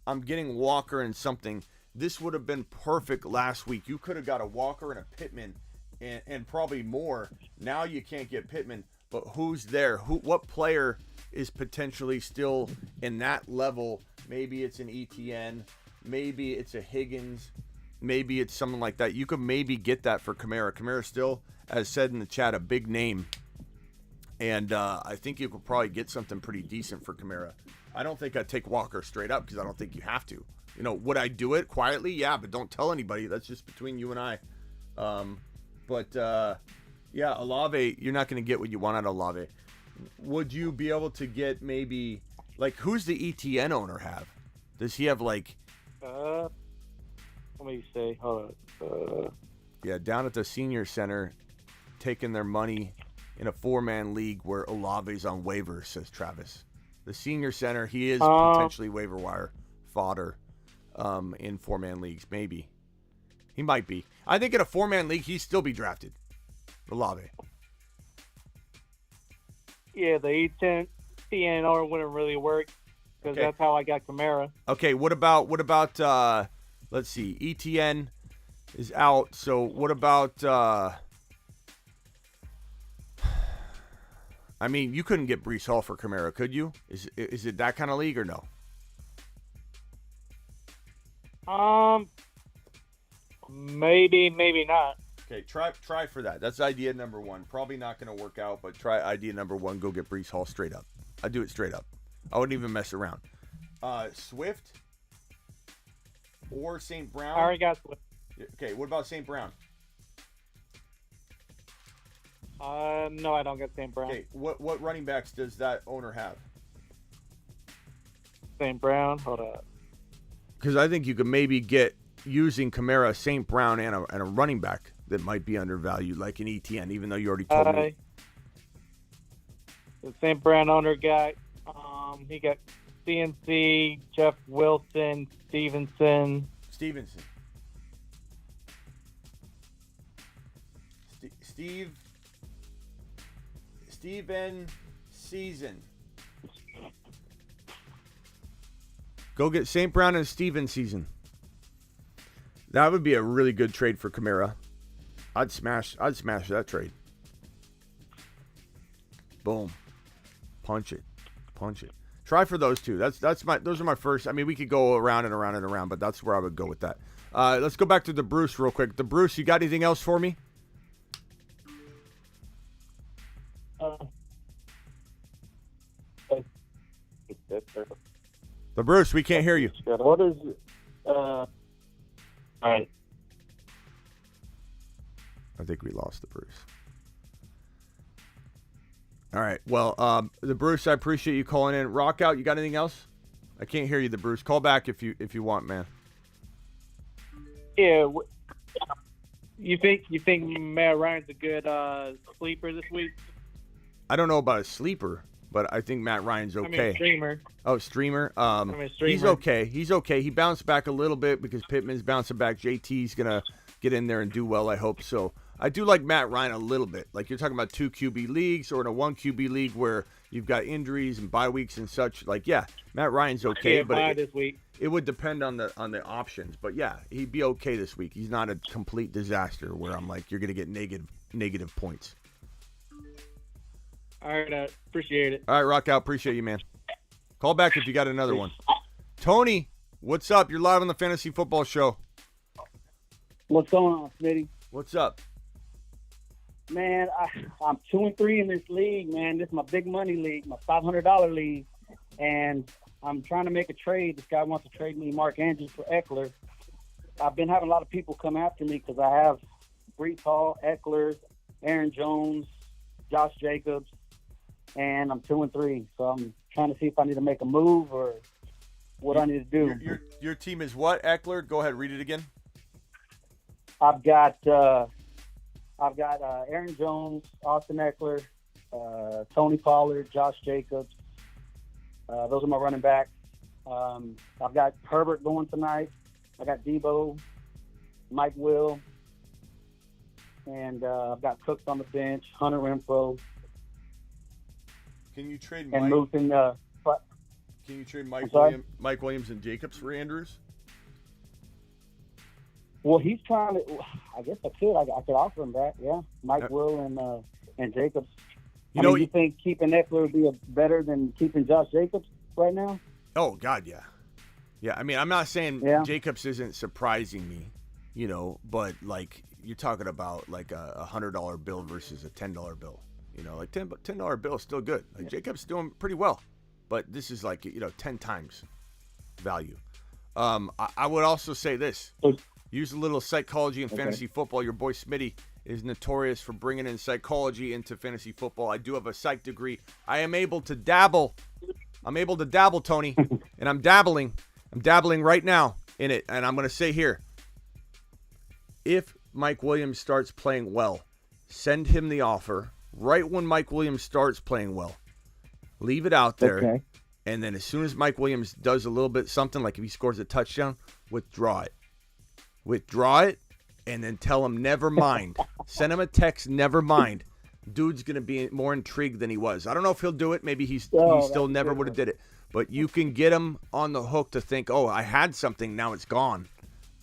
I'm getting Walker and something. This would have been perfect last week. You could have got a Walker and a Pittman and probably more. Now you can't get Pittman, but who's there? What player is potentially still in that level? Maybe it's an ETN. Maybe it's a Higgins. Maybe it's someone like that. You could maybe get that for Kamara. Kamara's still, as said in the chat, a big name. And I think you could probably get something pretty decent for Kamara. I don't think I'd take Walker straight up because I don't think you have to. You know, would I do it quietly? Yeah, but don't tell anybody. That's just between you and I. Yeah, Olave, you're not going to get what you want out of Olave. Would you be able to get maybe, like, who's the ETN owner have? Does he have, like... Let me see. Hold on. Yeah, down at the senior center, taking their money in a 4-man league where Olave's on waivers, says Travis. The senior center, he is potentially waiver wire fodder in 4-man leagues, maybe. He might be. I think in a 4-man league, he'd still be drafted. Olave. Yeah, the ETN owner wouldn't really work because that's how I got Kamara. Okay, what about let's see, ETN is out, so what about I mean, you couldn't get Breece Hall for Kamara, could you? Is it that kind of league or no? Maybe not. Okay, try for that. That's idea number 1. Probably not going to work out, but try idea number 1. Go get Breece Hall straight up. I'd do it straight up. I wouldn't even mess around. Swift or St. Brown? I already got Swift. Okay, what about St. Brown? No, I don't get St. Brown. Okay, what running backs does that owner have? St. Brown, hold up. Because I think you could maybe get, using Kamara, St. Brown, and a running back that might be undervalued, like an ETN, even though you already told me. The St. Brown owner got, he got CNC, Jeff Wilson, Stevenson. Steven Season. Go get St. Brown and Steven Season. That would be a really good trade for Kamara. I'd smash that trade. Boom. Punch it. Try for those two. Those are my first. I mean, we could go around and around and around, but that's where I would go with that. Let's go back to the Bruce real quick. The Bruce, you got anything else for me? The Bruce, we can't hear you. What is all right. I think we lost the Bruce. All right. Well, the Bruce, I appreciate you calling in. Rock out. You got anything else? I can't hear you, the Bruce. Call back if you want, man. Yeah, You think Matt Ryan's a good sleeper this week? I don't know about a sleeper, but I think Matt Ryan's okay. I mean, streamer. Oh, streamer. Streamer. He's okay. He's okay. He bounced back a little bit because Pittman's bouncing back. JT's gonna get in there and do well. I hope so. I do like Matt Ryan a little bit. Like you're talking about 2 QB leagues or in a 1 QB league where you've got injuries and bye weeks and such. Like, yeah, Matt Ryan's okay, Yeah, but this week. it would depend on the options. But yeah, he'd be okay this week. He's not a complete disaster where I'm like, you're gonna get negative points. All right, appreciate it. All right, Rock Out. Appreciate you, man. Call back if you got another one. Tony, what's up? You're live on the Fantasy Football Show. What's going on, Smitty? What's up? Man, I'm 2-3 in this league, man. This is my big money league, my $500 league, and I'm trying to make a trade. This guy wants to trade me Mark Andrews for Eckler. I've been having a lot of people come after me because I have Breece Hall, Eckler, Aaron Jones, Josh Jacobs, and I'm 2-3. So I'm trying to see if I need to make a move or what I need to do. Your team is what, Eckler? Go ahead, read it again. I've got Aaron Jones, Austin Eckler, Tony Pollard, Josh Jacobs. Those are my running backs. I've got Herbert going tonight. I got Debo, Mike Will, and I've got Cooks on the bench, Hunter Renfro. Can you trade and Mike? Moving, can you trade Mike Williams and Jacobs for Andrews? Well, he's trying to. I guess I could. I could offer him that. Yeah, Mike Will and Jacobs. You think keeping Eckler would be better than keeping Josh Jacobs right now? Oh God, yeah, yeah. I mean, I'm not saying Jacobs isn't surprising me, but like you're talking about like a $100 bill versus a $10 bill. Like $10 bill is still good. Like Jacobs doing pretty well, but this is like 10 times value. I would also say this. Use a little psychology in fantasy football. Your boy Smitty is notorious for bringing in psychology into fantasy football. I do have a psych degree. I am able to dabble. I'm able to dabble, Tony, and I'm dabbling. I'm dabbling right now in it, and I'm going to say here, if Mike Williams starts playing well, send him the offer right when Mike Williams starts playing well. Leave it out there, and then as soon as Mike Williams does a little bit something, like if he scores a touchdown, withdraw it. Withdraw it, and then tell him never mind. Send him a text, never mind. Dude's going to be more intrigued than he was. I don't know if he'll do it. Maybe he still never would have did it. But you can get him on the hook to think, oh, I had something, now it's gone.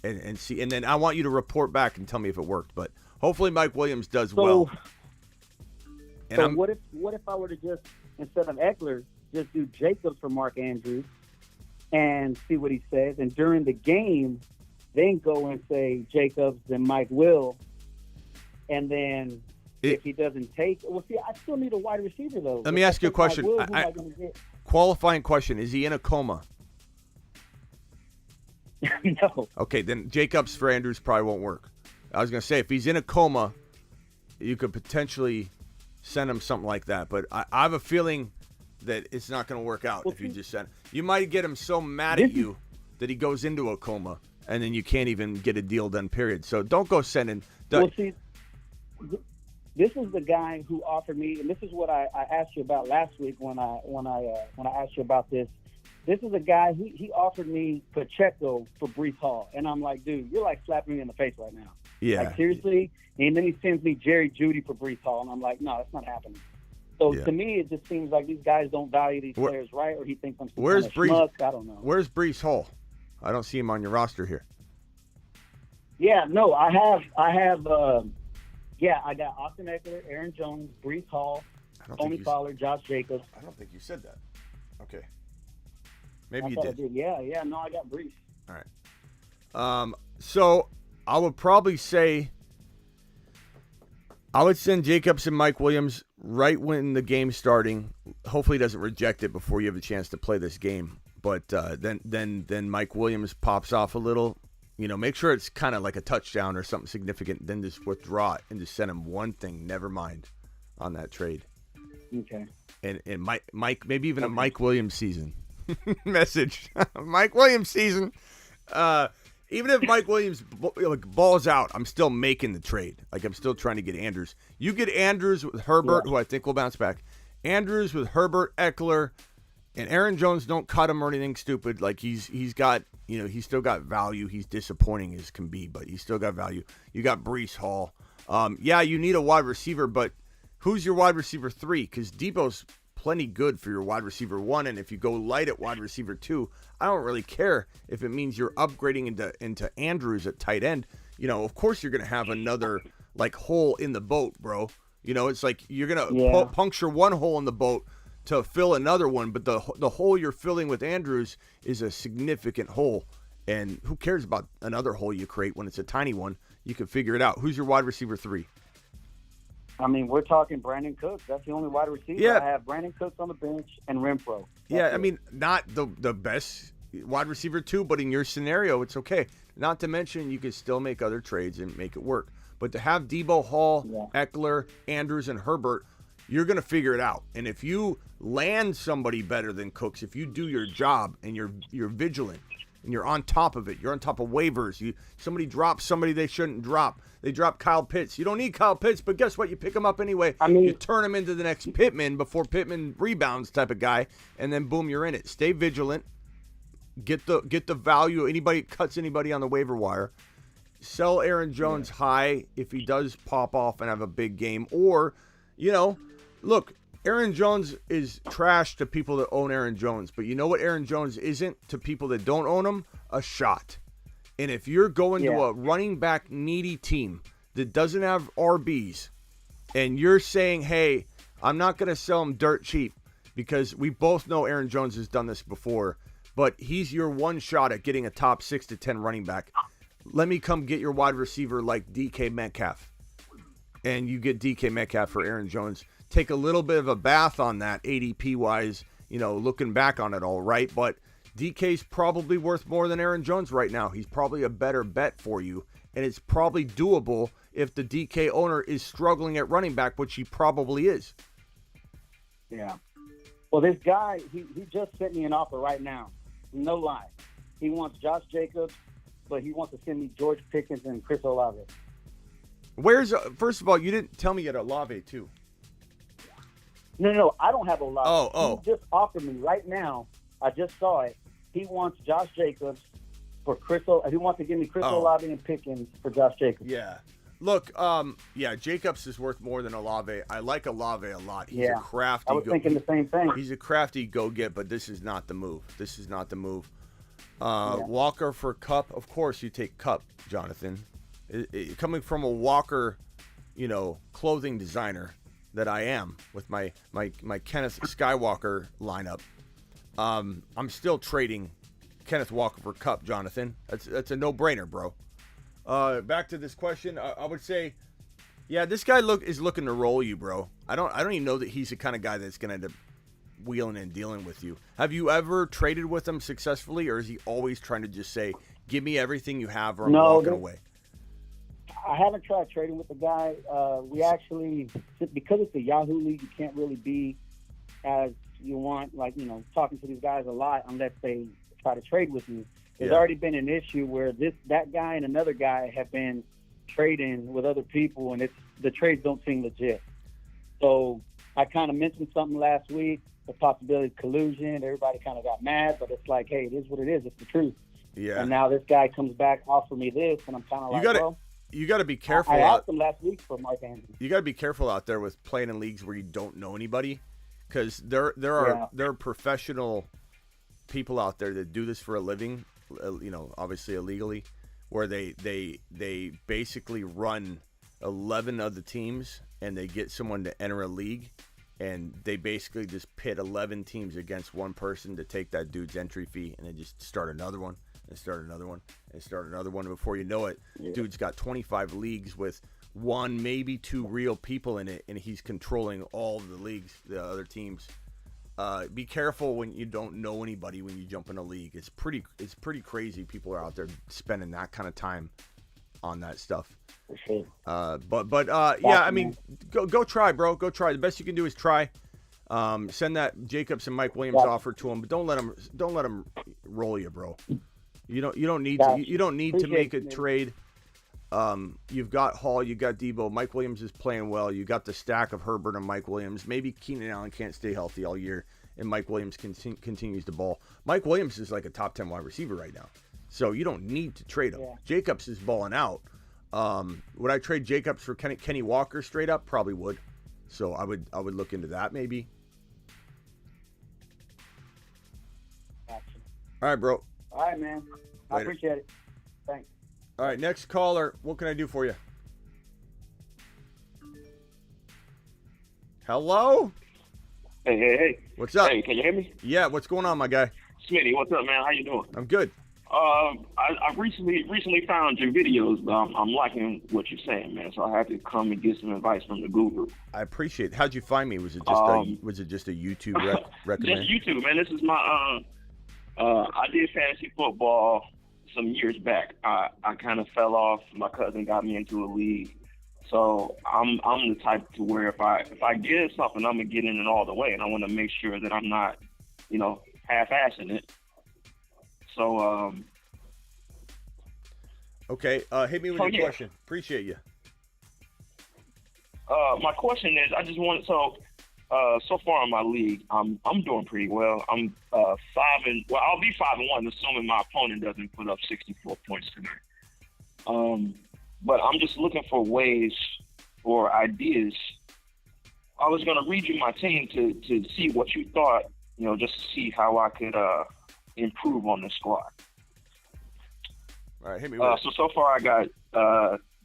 And see. And then I want you to report back and tell me if it worked. But hopefully Mike Williams does well. And what if I were to just, instead of Eckler, just do Jacobs for Mark Andrews and see what he says? And during the game, then go and say Jacobs and Mike Will, and then if he doesn't take, I still need a wide receiver though. Let me ask you a question. Qualifying question: is he in a coma? No. Okay, then Jacobs for Andrews probably won't work. I was gonna say if he's in a coma, you could potentially send him something like that. But I have a feeling that it's not gonna work out if you just send. You might get him so mad at you that he goes into a coma. And then you can't even get a deal done, period. So don't go sending. Well, see, this is the guy who offered me, and this is what I asked you about last week when I asked you about this. This is a guy he offered me Pacheco for Breece Hall, and I'm like, dude, you're like slapping me in the face right now. Yeah. Like seriously. And then he sends me Jerry Jeudy for Breece Hall, and I'm like, no, that's not happening. So to me, it just seems like these guys don't value these players, right? Or he thinks I'm some kind of schmuck. I don't know. Where's Breece Hall? I don't see him on your roster here. Yeah, no, I have. I got Austin Eckler, Aaron Jones, Breece Hall, Tony Pollard, Josh Jacobs. I don't think you said that. Okay. Maybe you did. I did. Yeah, no, I got Breece. All right. So I would probably say I would send Jacobs and Mike Williams right when the game's starting. Hopefully he doesn't reject it before you have a chance to play this game. But then Mike Williams pops off a little. Make sure it's kind of like a touchdown or something significant. Then just withdraw it and just send him one thing. Never mind on that trade. Okay. And Mike maybe even a Mike Williams season message. Mike Williams season. Even if Mike Williams balls out, I'm still making the trade. Like, I'm still trying to get Andrews. You get Andrews with Herbert, who I think will bounce back. Andrews with Herbert, Eckler, and Aaron Jones. Don't cut him or anything stupid. Like, he's got, he's still got value. He's disappointing as can be, but he's still got value. You got Breece Hall. Yeah, you need a wide receiver, but who's your wide receiver 3? Because Debo's plenty good for your wide receiver 1, and if you go light at wide receiver 2, I don't really care if it means you're upgrading into Andrews at tight end. Of course you're going to have another, hole in the boat, bro. It's like you're going to puncture one hole in the boat to fill another one, but the hole you're filling with Andrews is a significant hole, and who cares about another hole you create when it's a tiny one? You can figure it out. Who's your wide receiver 3? I mean, we're talking Brandon Cooks. That's the only wide receiver. Yeah. I have Brandon Cooks on the bench and Renfro. Yeah, I mean, not the best wide receiver 2, but in your scenario, it's okay. Not to mention, you can still make other trades and make it work. But to have Debo, Hall, Eckler, Andrews, and Herbert, you're going to figure it out. And if you land somebody better than Cooks, if you do your job and you're vigilant and you're on top of it, you're on top of waivers. Somebody drops somebody they shouldn't drop. They drop Kyle Pitts. You don't need Kyle Pitts, but guess what? You pick him up anyway. You turn him into the next Pittman before Pittman rebounds type of guy, and then boom, you're in it. Stay vigilant. Get the value. Anybody cuts anybody on the waiver wire. Sell Aaron Jones high if he does pop off and have a big game. Or, look, Aaron Jones is trash to people that own Aaron Jones. But you know what Aaron Jones isn't to people that don't own him? A shot. And if you're going to a running back needy team that doesn't have RBs, and you're saying, hey, I'm not going to sell him dirt cheap, because we both know Aaron Jones has done this before, but he's your one shot at getting a top 6 to 10 running back. Let me come get your wide receiver like DK Metcalf. And you get DK Metcalf for Aaron Jones. Take a little bit of a bath on that ADP-wise, looking back on it all, right? But DK's probably worth more than Aaron Jones right now. He's probably a better bet for you, and it's probably doable if the DK owner is struggling at running back, which he probably is. Yeah. Well, this guy, he just sent me an offer right now. No lie. He wants Josh Jacobs, but he wants to send me George Pickens and Chris Olave. First of all, you didn't tell me you had Olave, too. No, I don't have Olave. Oh. He just offered me right now. I just saw it. He wants Josh Jacobs for he wants to give me Chris Olave and Pickens for Josh Jacobs. Yeah. Look, Jacobs is worth more than Olave. I like Olave a lot. He's a crafty. I was thinking the same thing. He's a crafty go-get, but this is not the move. Walker for Kupp. Of course you take Kupp, Jonathan. Coming from a Walker, clothing designer that I am with my Kenneth Skywalker lineup, I'm still trading Kenneth Walker for Kupp, Jonathan. That's a no-brainer, bro. Back to this question, I would say, this guy is looking to roll you, bro. I don't even know that he's the kind of guy that's going to end up wheeling and dealing with you. Have you ever traded with him successfully, or is he always trying to just say, give me everything you have or I'm walking away? I haven't tried trading with the guy. We actually, because it's a Yahoo league, you can't really be as you want, talking to these guys a lot unless they try to trade with you. There's already been an issue where that guy and another guy have been trading with other people, and the trades don't seem legit. So I kind of mentioned something last week, the possibility of collusion. Everybody kind of got mad, but it's like, hey, it is what it is. It's the truth. Yeah. And now this guy comes back, offering me this, and I'm kind of you got to be careful. I asked him last week for Mark Andrews. You got to be careful out there with playing in leagues where you don't know anybody, because there are professional people out there that do this for a living, obviously illegally, where they basically run 11 other teams and they get someone to enter a league, and they basically just pit 11 teams against one person to take that dude's entry fee, and they just start another one and start another one and start another one. Before you know it, dude's got 25 leagues with one, maybe two real people in it, and he's controlling all of the leagues, the other teams. Be careful when you don't know anybody when you jump in a league. It's pretty crazy. People are out there spending that kind of time on that stuff. For sure. I mean, go try, bro. Go try. The best you can do is try. Send that Jacobs and Mike Williams offer to him, but don't let him roll you, bro. You don't need Gotcha. to. You don't need to Appreciate make a it, man. trade. You've got Hall, you got Debo. Mike Williams is playing well. You got the stack of Herbert and Mike Williams. Maybe Keenan Allen can't stay healthy all year, and Mike Williams continues to ball. Mike Williams is like a top 10 wide receiver right now, so you don't need to trade him. Yeah. Jacobs is balling out. Would I trade Jacobs for Kenny Walker straight up? Probably would. So I would look into that maybe. Gotcha. All right, bro. All right, man. I Later. appreciate it. Thanks. All right, next caller. What can I do for you? Hello? Hey. What's up? Hey, can you hear me? Yeah, what's going on, my guy? Smitty, what's up, man? How you doing? I'm good. I recently found your videos. I'm liking what you're saying, man. So I had to come and get some advice from the guru. I appreciate it. How'd you find me? Was it just a YouTube recommend? Just YouTube, man. This is my I did fantasy football some years back. I kind of fell off. My cousin got me into a league. So I'm the type to where if I get something, I'm gonna get in it all the way, and I want to make sure that I'm not, half-assing it. So okay, hit me with your question. Appreciate you. My question is, I just want so far in my league, I'm doing pretty well. I'm 5-1. I'll be 5-1, assuming my opponent doesn't put up 64 points tonight. But I'm just looking for ways or ideas. I was going to read you my team to see what you thought, just to see how I could improve on the squad. All right, hit me with it. So far I got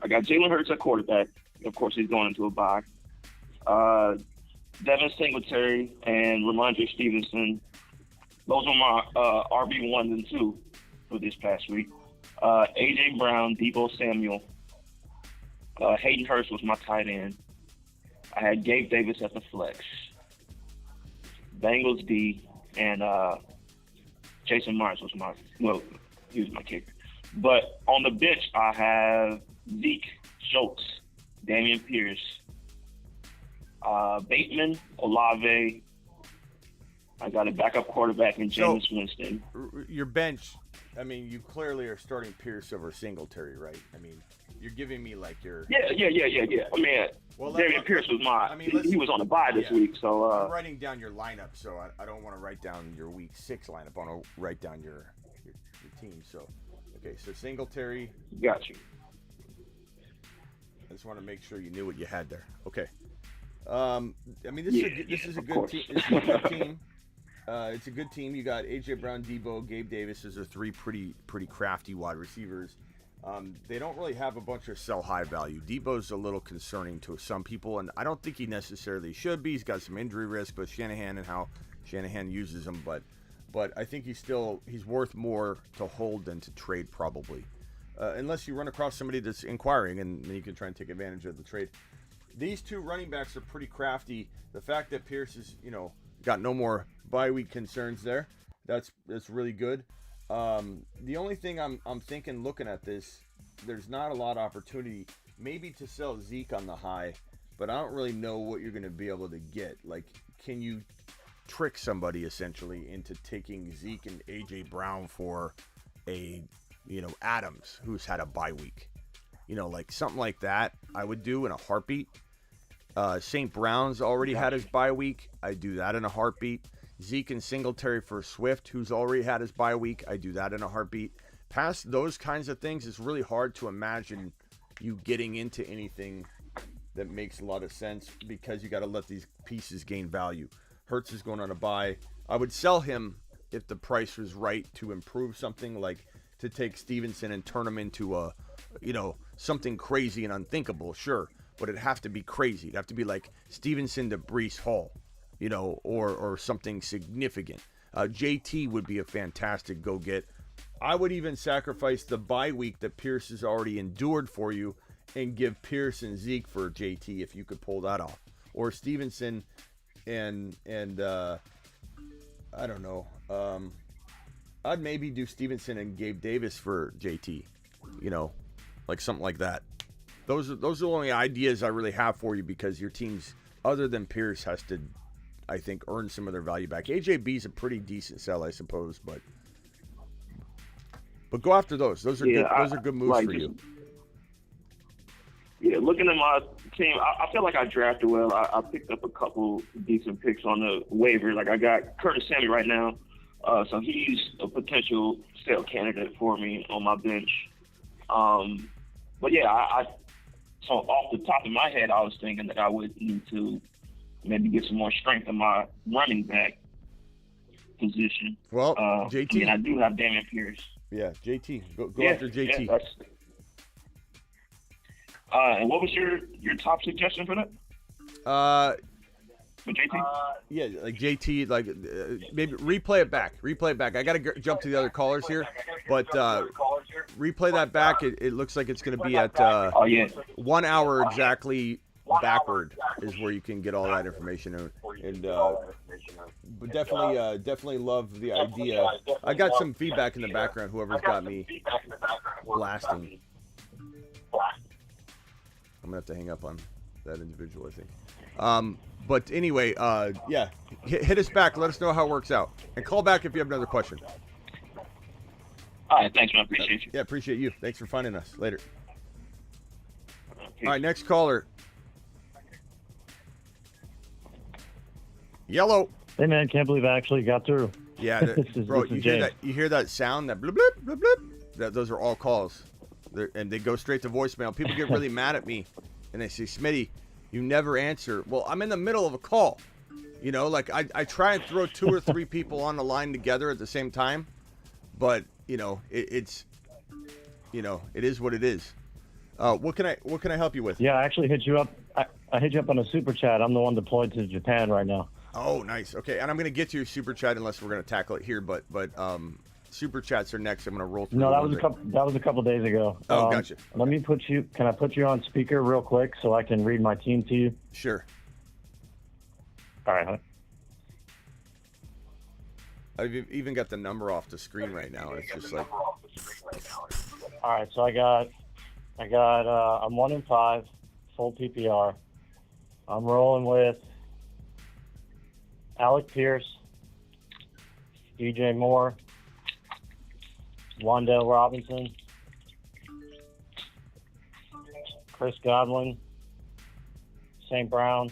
Jalen Hurts at quarterback. Of course, he's going into a bye. Devin Singletary and Ramondre Stevenson. Those are my RB1s and 2 for this past week. A.J. Brown, Deebo Samuel. Hayden Hurst was my tight end. I had Gabe Davis at the flex. Bengals D, and Jason Myers was he was my kicker. But on the bench, I have Zeke, Schultz, Damian Pierce, Bateman, Olave. I got a backup quarterback in Jameis Winston. Your bench, I mean, you clearly are starting Pierce over Singletary, right? I mean, you're giving me like your... Yeah. I mean, Damian Pierce was he was on a bye this week, so... I'm writing down your lineup, so I don't want to write down your week 6 lineup. I want to write down your team, so... Okay, so Singletary... Got you. I just want to make sure you knew what you had there. Okay. I mean, this is a good team. This is a good team. It's a good team. You got A.J. Brown, Debo, Gabe Davis. Those are 3 pretty crafty wide receivers. They don't really have a bunch of sell high value. Debo's a little concerning to some people, and I don't think he necessarily should be. He's got some injury risk with Shanahan and how Shanahan uses him, but I think he's worth more to hold than to trade probably, unless you run across somebody that's inquiring, and then you can try and take advantage of the trade. These 2 running backs are pretty crafty. The fact that Pierce is, got no more bye week concerns there, that's really good. The only thing I'm thinking, looking at this, there's not a lot of opportunity maybe to sell Zeke on the high, but I don't really know what you're going to be able to get. Like, can you trick somebody essentially into taking Zeke and A.J. Brown for a, Adams who's had a bye week? Like something like that I would do in a heartbeat. St. Brown's already had his bye week. I do that in a heartbeat. Zeke and Singletary for Swift, who's already had his bye week. I do that in a heartbeat. Past those kinds of things, it's really hard to imagine you getting into anything that makes a lot of sense because you got to let these pieces gain value. Hurts is going on a bye. I would sell him if the price was right to improve something, like to take Stevenson and turn him into a, something crazy and unthinkable, sure. But it'd have to be crazy. It'd have to be like Stevenson to Breece Hall, or something significant. JT would be a fantastic go-get. I would even sacrifice the bye week that Pierce has already endured for you and give Pierce and Zeke for JT if you could pull that off. Or Stevenson and I don't know. I'd maybe do Stevenson and Gabe Davis for JT, like something like that. Those are the only ideas I really have for you because your teams, other than Pierce, has to, I think, earn some of their value back. AJB's a pretty decent sell, I suppose, but But go after those. Those are good. Those are good moves for you. Yeah, looking at my team, I feel like I drafted well. I picked up a couple decent picks on the waiver. Like I got Curtis Samuel right now, so he's a potential sale candidate for me on my bench. But yeah, so off the top of my head, I was thinking that I would need to maybe get some more strength in my running back position. Well, JT, I mean, I do have Damian Pierce. Yeah, JT. Go after JT. Yeah, and what was your top suggestion for that? For JT? Yeah, like JT, like maybe replay it back. I got to jump to the other callers here, but replay that back. It looks like it's going to be at 1 hour exactly backward is where you can get all that information. And but definitely love the idea. I got some feedback in the background. Whoever's got me blasting. I'm gonna have to hang up on that individual, I think. But anyway, yeah, hit us back. Let us know how it works out, and call back if you have another question. All right, thanks, man. Appreciate you. Yeah, appreciate you. Thanks for finding us. Later. All right, next caller. Yellow. Hey man, can't believe I actually got through. Yeah, bro, you hear that sound, that blip blip blip blip? Those are all calls. And they go straight to voicemail. People get really mad at me, and they say, Smitty, you never answer. Well, I'm in the middle of a call. You know, like I try and throw 2 or 3 people on the line together at the same time, but you know, it's it is what it is. What can I help you with? Yeah, I actually hit you up. I hit you up on a super chat. I'm the one deployed to Japan right now. Oh, nice. Okay, and I'm gonna get to your super chat unless we're gonna tackle it here, but super chats are next. I'm gonna roll through. No, that was a couple days ago. Oh, gotcha. Let me can I put you on speaker real quick so I can read my team to you? Sure. All right, honey. I've even got the number off the screen right now. It's just like. All right, so I got I'm 1-5, full PPR. I'm rolling with Alec Pierce, DJ Moore, Wandale Robinson, Chris Godwin, St. Brown,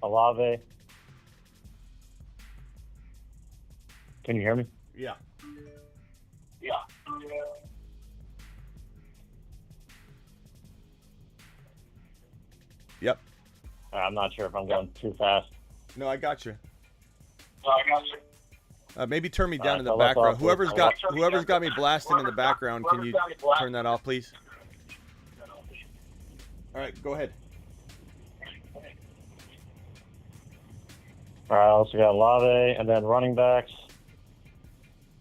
Olave. Can you hear me? Yeah. Yep. I'm not sure if I'm going too fast. No, I got you. Maybe turn me down in the so background. Whoever's got me blasting in the background, can you turn that off, please? All right, go ahead. All right, I also got Olave, and then running backs,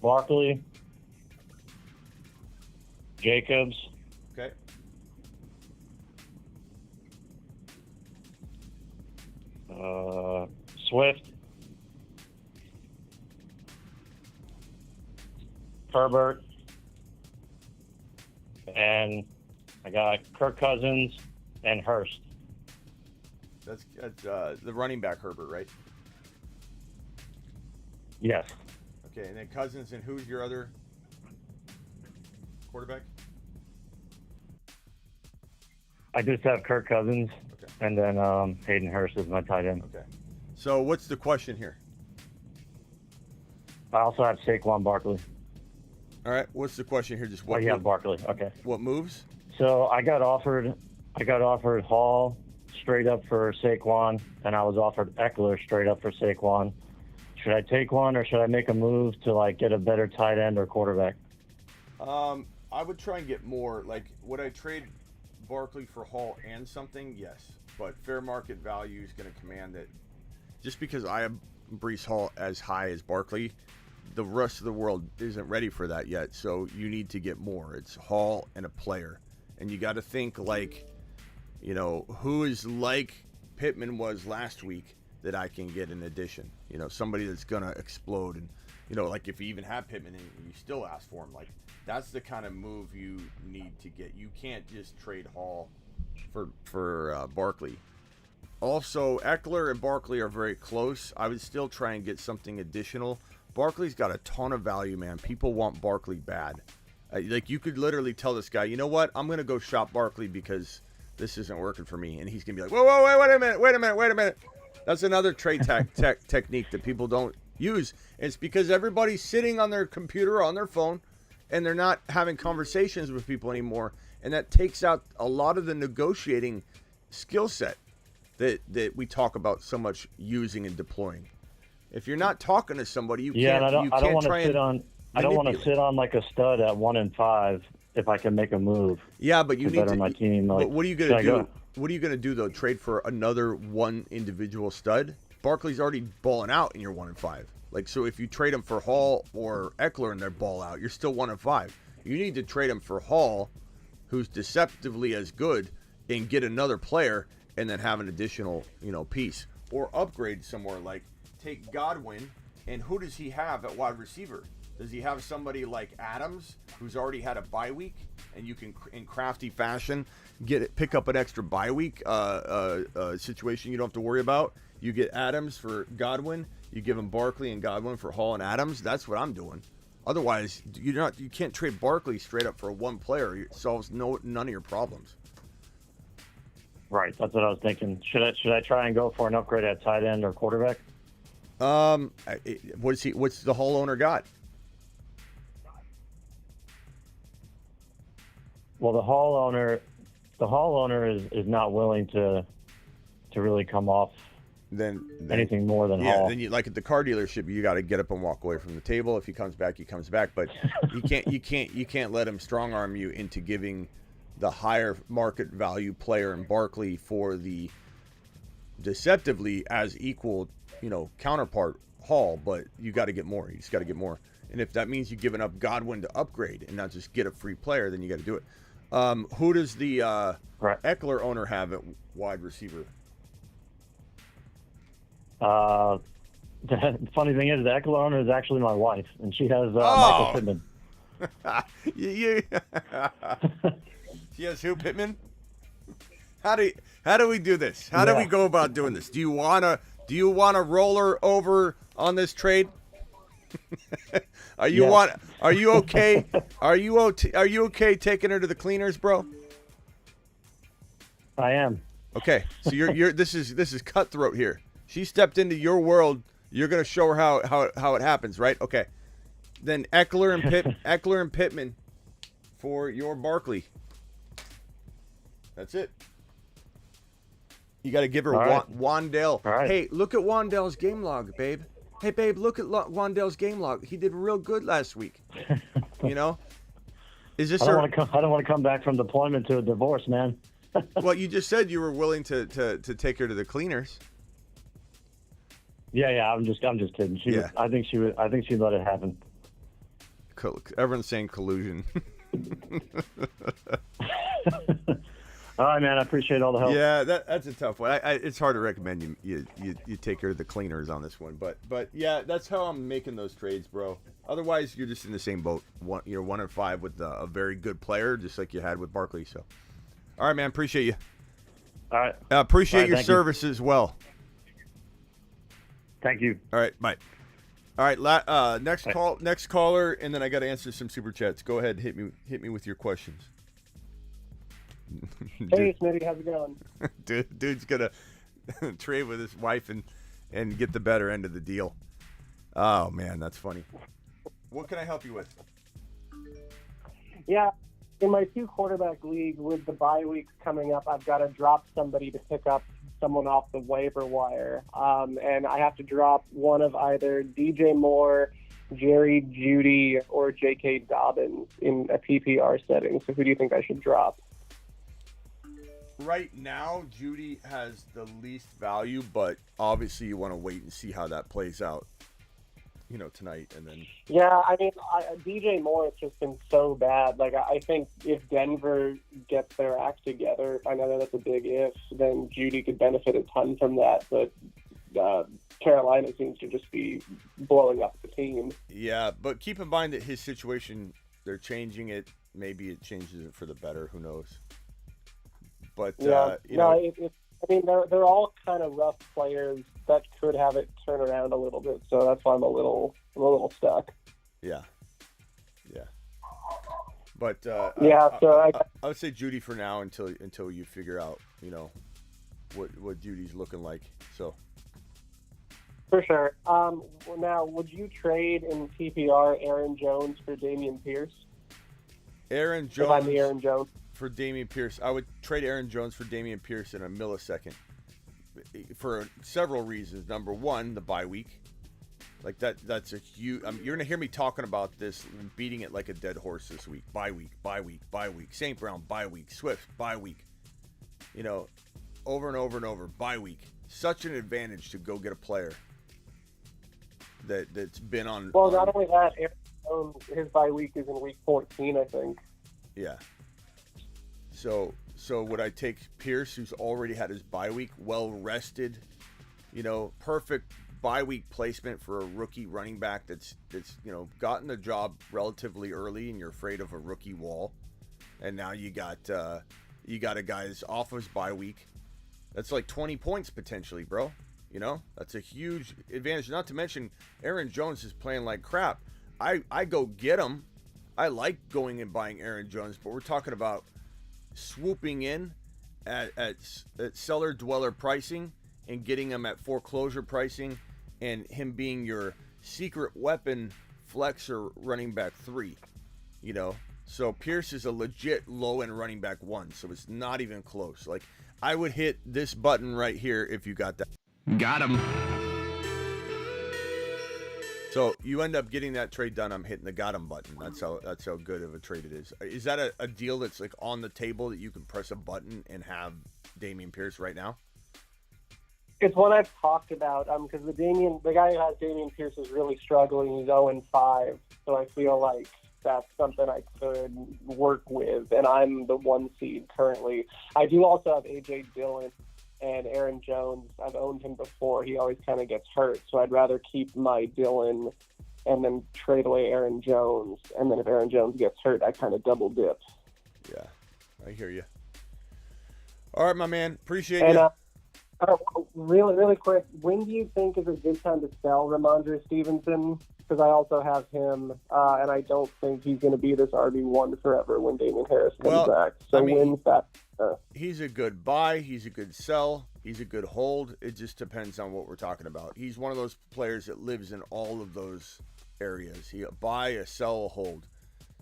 Barkley, Jacobs. Okay. Swift, Herbert, and I got Kirk Cousins and Hurst. That's the running back Herbert, right? Yes. Okay, and then Cousins, and who's your other quarterback? I just have Kirk Cousins, okay, and then Hayden Hurst is my tight end. Okay. So what's the question here? I also have Saquon Barkley. All right. What's the question here? Just what? You have Barkley. Okay. What moves? So I got offered Hall straight up for Saquon, and I was offered Eckler straight up for Saquon. Should I take one, or should I make a move to like get a better tight end or quarterback? I would try and get more. Like, would I trade Barkley for Hall and something? Yes, but fair market value is going to command that. Just because I have Breece Hall as high as Barkley, the rest of the world isn't ready for that yet. So you need to get more. It's Hall and a player, and you got to think like, you know, who is like Pittman was last week that I can get in addition. You know, somebody that's gonna explode, and you know, like if you even have Pittman and you still ask for him, like that's the kind of move you need to get. You can't just trade Hall for Barkley. Also, Eckler and Barkley are very close. I would still try and get something additional, Barkley's got a ton of value, man. People want Barkley bad. Like, you could literally tell this guy, you know what? I'm going to go shop Barkley because this isn't working for me. And he's going to be like, whoa, wait a minute. That's another trade technique that people don't use. And it's because everybody's sitting on their computer or on their phone, and they're not having conversations with people anymore. And that takes out a lot of the negotiating skill set that we talk about so much using and deploying. If you're not talking to somebody, you can't. I don't want to sit on like a stud at 1-5 if I can make a move. Yeah, but you need to. My team. Like, but what are you going to do? What are you going to do though? Trade for another one individual stud? Barkley's already balling out in your 1-5. Like, so if you trade him for Hall or Eckler and they're ball out, you're still 1-5. You need to trade him for Hall, who's deceptively as good, and get another player, and then have an additional, piece, or upgrade somewhere. Like, take Godwin, and who does he have at wide receiver? Does he have somebody like Adams, who's already had a bye week, and you can, in crafty fashion, pick up an extra bye week situation you don't have to worry about? You get Adams for Godwin, you give him Barkley and Godwin for Hall and Adams. That's what I'm doing. Otherwise, you can't trade Barkley straight up for one player. It solves none of your problems. Right, that's what I was thinking. Should I try and go for an upgrade at tight end or quarterback? What's the Hall owner got? Well, the Hall owner is not willing to really come off then anything more than Hall. Then like at the car dealership, you got to get up and walk away from the table. If he comes back, he comes back. But you can't let him strong arm you into giving the higher market value player in Barkley for the deceptively as equal, counterpart Hall. But you got to get more. You just got to get more. And if that means you're giving up Godwin to upgrade and not just get a free player, then you got to do it. Who does the Eckler owner have at wide receiver? The funny thing is, the Eckler owner is actually my wife, and she has Michael Pittman. She has who, Pittman? How do we do this? How do we go about doing this? Do you wanna roll her over on this trade? Are you okay? Are you okay taking her to the cleaners, bro? I am. Okay, so you're this is cutthroat here. She stepped into your world. You're gonna show her how it happens, right? Okay. Then Eckler and Pittman for your Barkley. That's it. You got to give her Wandale. Right. Hey, look at Wandale's game log, babe. Hey, babe, look at Wandale's game log. He did real good last week. Is this? I don't want to come back from deployment to a divorce, man. Well, you just said you were willing to take her to the cleaners. Yeah. I'm just kidding. I think she'd let it happen. Everyone's saying collusion. All right, man. I appreciate all the help. Yeah, that's a tough one. It's hard to recommend you take her to the cleaners on this one, but yeah, that's how I'm making those trades, bro. Otherwise, you're just in the same boat. You're 1-5 with a very good player, just like you had with Barkley. So, all right, man. Appreciate you. All right. Appreciate your service as well. Thank you. All right, bye. All right, next caller, and then I got to answer some super chats. Go ahead, hit me with your questions. Hey, Smitty, how's it going? Dude's gonna trade with his wife and get the better end of the deal. Oh man, that's funny. What can I help you with? Yeah, in my 2 quarterback league with the bye weeks coming up, I've got to drop somebody to pick up someone off the waiver wire, and I have to drop one of either DJ Moore, Jerry Jeudy, or J.K. Dobbins in a PPR setting. So who do you think I should drop? Right now, Jeudy has the least value, but obviously you want to wait and see how that plays out, tonight. And then yeah, I mean, DJ Moore has just been so bad. Like, I think if Denver gets their act together, I know that's a big if, then Jeudy could benefit a ton from that. But Carolina seems to just be blowing up the team. Yeah, but keep in mind that his situation, they're changing it. Maybe it changes it for the better. Who knows? But yeah, I mean, they're all kind of rough players that could have it turn around a little bit. So that's why I'm a little stuck. Yeah. But I would say Judy for now until you figure out, what Judy's looking like. So for sure. Now, would you trade in PPR Aaron Jones for Dameon Pierce? Aaron If I'm the Jones Aaron Jones. for Dameon Pierce. I would trade Aaron Jones for Dameon Pierce in a millisecond for several reasons. Number one, the bye week. Like that's a huge. You're gonna hear me talking about this and beating it like a dead horse this week. Bye week. St. Brown bye week. Swift bye week. Over and over and over. Bye week. Such an advantage to go get a player that's been on. Well, not only that, Aaron Jones, his bye week is in week 14, I think. Yeah. So would I take Pierce, who's already had his bye week, well rested, perfect bye week placement for a rookie running back that's gotten the job relatively early, and you're afraid of a rookie wall, and now you got a guy that's off of his bye week. That's like 20 points potentially, bro. That's a huge advantage. Not to mention Aaron Jones is playing like crap. I go get him. I like going and buying Aaron Jones, but we're talking about swooping in at seller dweller pricing and getting him at foreclosure pricing, and him being your secret weapon flexer running back 3, So Pierce is a legit low-end running back 1, so it's not even close. Like, I would hit this button right here if you got that. Got him. So you end up getting that trade done. I'm hitting the got him button. That's how good of a trade it is. Is that a deal that's like on the table that you can press a button and have Dameon Pierce right now? It's one I've talked about because the guy who has Dameon Pierce is really struggling. He's 0-5, so I feel like that's something I could work with, and I'm the 1 seed currently. I do also have A.J. Dillon and Aaron Jones. I've owned him before. He always kind of gets hurt, so I'd rather keep my Dillon and then trade away Aaron Jones, and then if Aaron Jones gets hurt, I kind of double dip. Yeah, I hear you. All right, my man. Appreciate you. Really, really quick, when do you think is a good time to sell Ramondre Stevenson? Because I also have him, and I don't think he's going to be this RB1 forever when Damien Harris comes back. So when's that? He's a good buy. He's a good sell. He's a good hold. It just depends on what we're talking about. He's one of those players that lives in all of those areas. He a buy, a sell, a hold.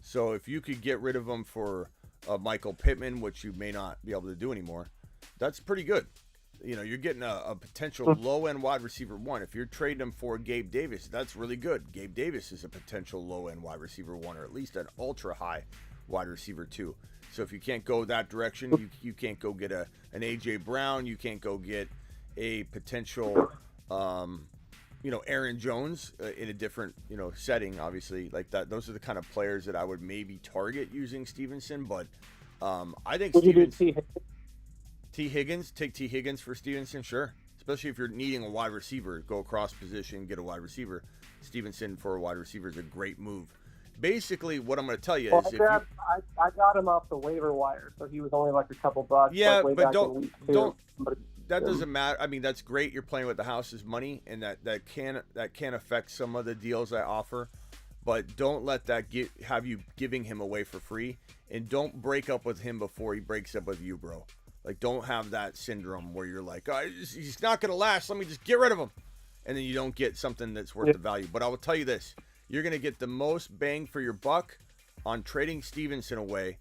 So if you could get rid of him for Michael Pittman, which you may not be able to do anymore, that's pretty good. You're getting a potential low-end wide receiver 1. If you're trading him for Gabe Davis, that's really good. Gabe Davis is a potential low-end wide receiver 1, or at least an ultra-high wide receiver 2. So if you can't go that direction, you can't go get an A.J. Brown. You can't go get a potential, Aaron Jones in a different, setting, obviously. Like that. Those are the kind of players that I would maybe target using Stevenson. But I think T. Higgins, take T. Higgins for Stevenson, sure. Especially if you're needing a wide receiver, go across position, get a wide receiver. Stevenson for a wide receiver is a great move. Basically, what I'm going to tell you is, I got him off the waiver wire, so he was only like a couple bucks. Yeah, like but don't. That doesn't matter. I mean, that's great. You're playing with the house's money, and that can affect some of the deals I offer. But don't let that have you giving him away for free, and don't break up with him before he breaks up with you, bro. Like, don't have that syndrome where you're like, oh, he's not going to last. Let me just get rid of him. And then you don't get something that's worth the value. But I will tell you this. You're going to get the most bang for your buck on trading Stevenson away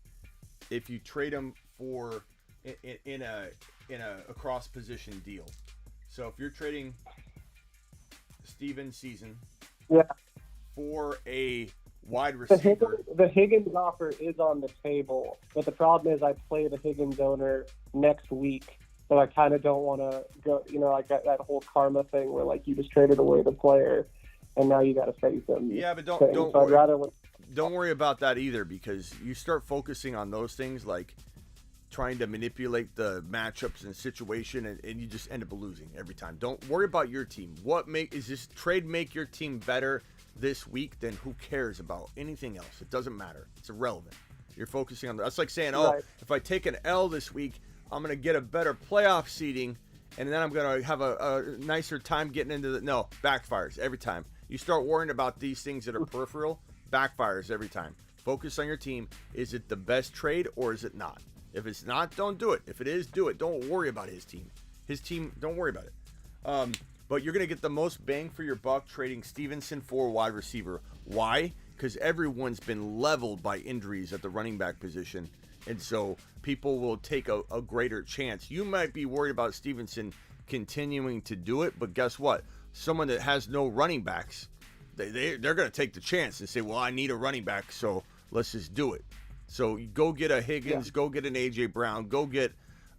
if you trade him for in a cross position deal. So if you're trading Steven season for a wide receiver. The Higgins offer is on the table, but the problem is I play the Higgins owner next week, so I kind of don't want to go, like that whole karma thing where like you just traded away the player and now you got to face him. Yeah, but don't worry about that either, because you start focusing on those things like trying to manipulate the matchups and situation, and you just end up losing every time. Don't worry about your team. Is this trade make your team better this week? Then who cares about anything else? It doesn't matter. It's irrelevant. You're focusing on that's like saying, if I take an L this week, I'm going to get a better playoff seeding, and then I'm going to have a nicer time getting into the... No, backfires every time. You start worrying about these things that are peripheral, backfires every time. Focus on your team. Is it the best trade or is it not? If it's not, don't do it. If it is, do it. Don't worry about his team. His team, don't worry about it. But you're going to get the most bang for your buck trading Stevenson for wide receiver. Why? Because everyone's been leveled by injuries at the running back position. And so people will take a greater chance. You might be worried about Stevenson continuing to do it, but guess what? Someone that has no running backs, they're going to take the chance and say, well, I need a running back, so let's just do it. So you go get a Higgins, go get an A.J. Brown, go get,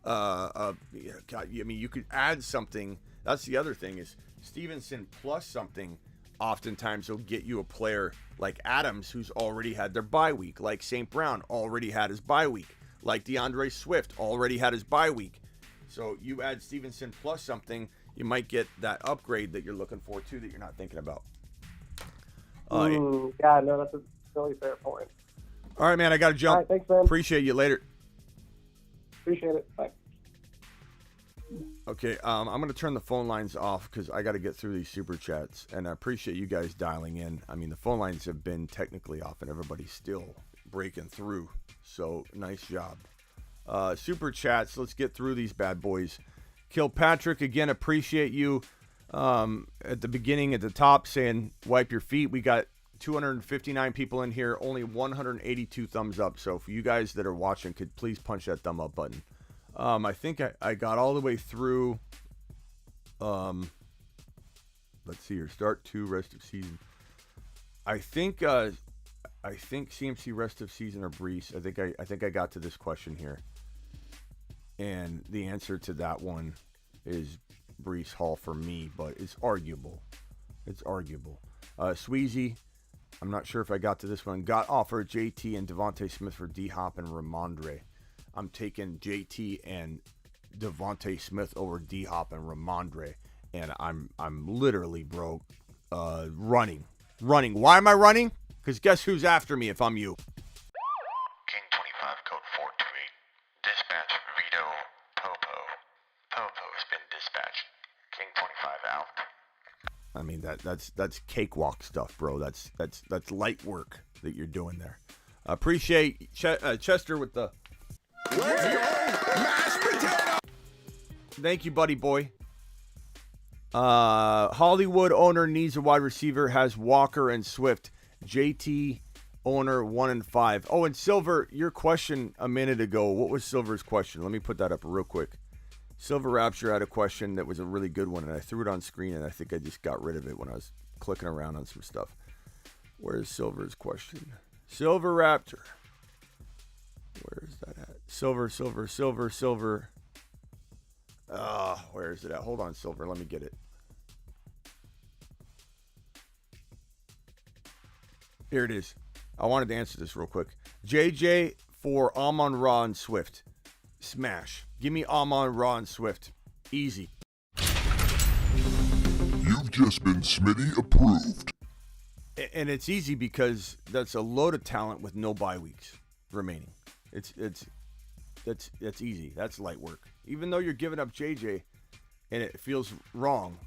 you could add something. That's the other thing is Stevenson plus something oftentimes will get you a player like Adams, who's already had their bye week, like St. Brown already had his bye week, like DeAndre Swift already had his bye week. So you add Stevenson plus something, you might get that upgrade that you're looking for too that you're not thinking about. Yeah, no, that's a really fair point. All right, man, I got to jump. All right, thanks, man. Appreciate you. Later. Appreciate it. Bye. Okay, I'm going to turn the phone lines off because I got to get through these super chats, and I appreciate you guys dialing in. I mean, the phone lines have been technically off, and everybody's still breaking through, so nice job. Super chats, let's get through these bad boys. Kilpatrick, again, appreciate you at the beginning, at the top, saying wipe your feet. We got 259 people in here, only 182 thumbs up, so for you guys that are watching, could please punch that thumb up button. I think I got all the way through, let's see here, start to rest of season. I think CMC rest of season or Brees. I think I got to this question here. And the answer to that one is Brees Hall for me, but it's arguable. It's arguable. Sweezy, I'm not sure if I got to this one. Got offered JT and Devontae Smith for D-Hop and Ramondre. I'm taking JT and Devontae Smith over D-Hop and Ramondre, and I'm literally, bro, running. Why am I running? Because guess who's after me if I'm you? King 25 code 428. Dispatch Vito Popo. Popo has been dispatched. King 25 out. I mean that's cakewalk stuff, bro. That's light work that you're doing there. Appreciate Chester with the. Let's go, mashed potato. Thank you, buddy boy. Hollywood owner needs a wide receiver, has Walker and Swift. JT owner 1 and 5. Oh, and Silver, your question a minute ago. What was Silver's question? Let me put that up real quick. Silver Rapture had a question that was a really good one, and I threw it on screen, and I think I just got rid of it when I was clicking around on some stuff. Where's Silver's question? Silver Raptor. Where's that at? Silver. Where is it at? Hold on, Silver. Let me get it. Here it is. I wanted to answer this real quick. JJ for Amon-Ra and Swift. Smash. Give me Amon-Ra and Swift. Easy. You've just been Smitty approved. And it's easy because that's a load of talent with no bye weeks remaining. That's easy. That's light work. Even though you're giving up JJ and it feels wrong,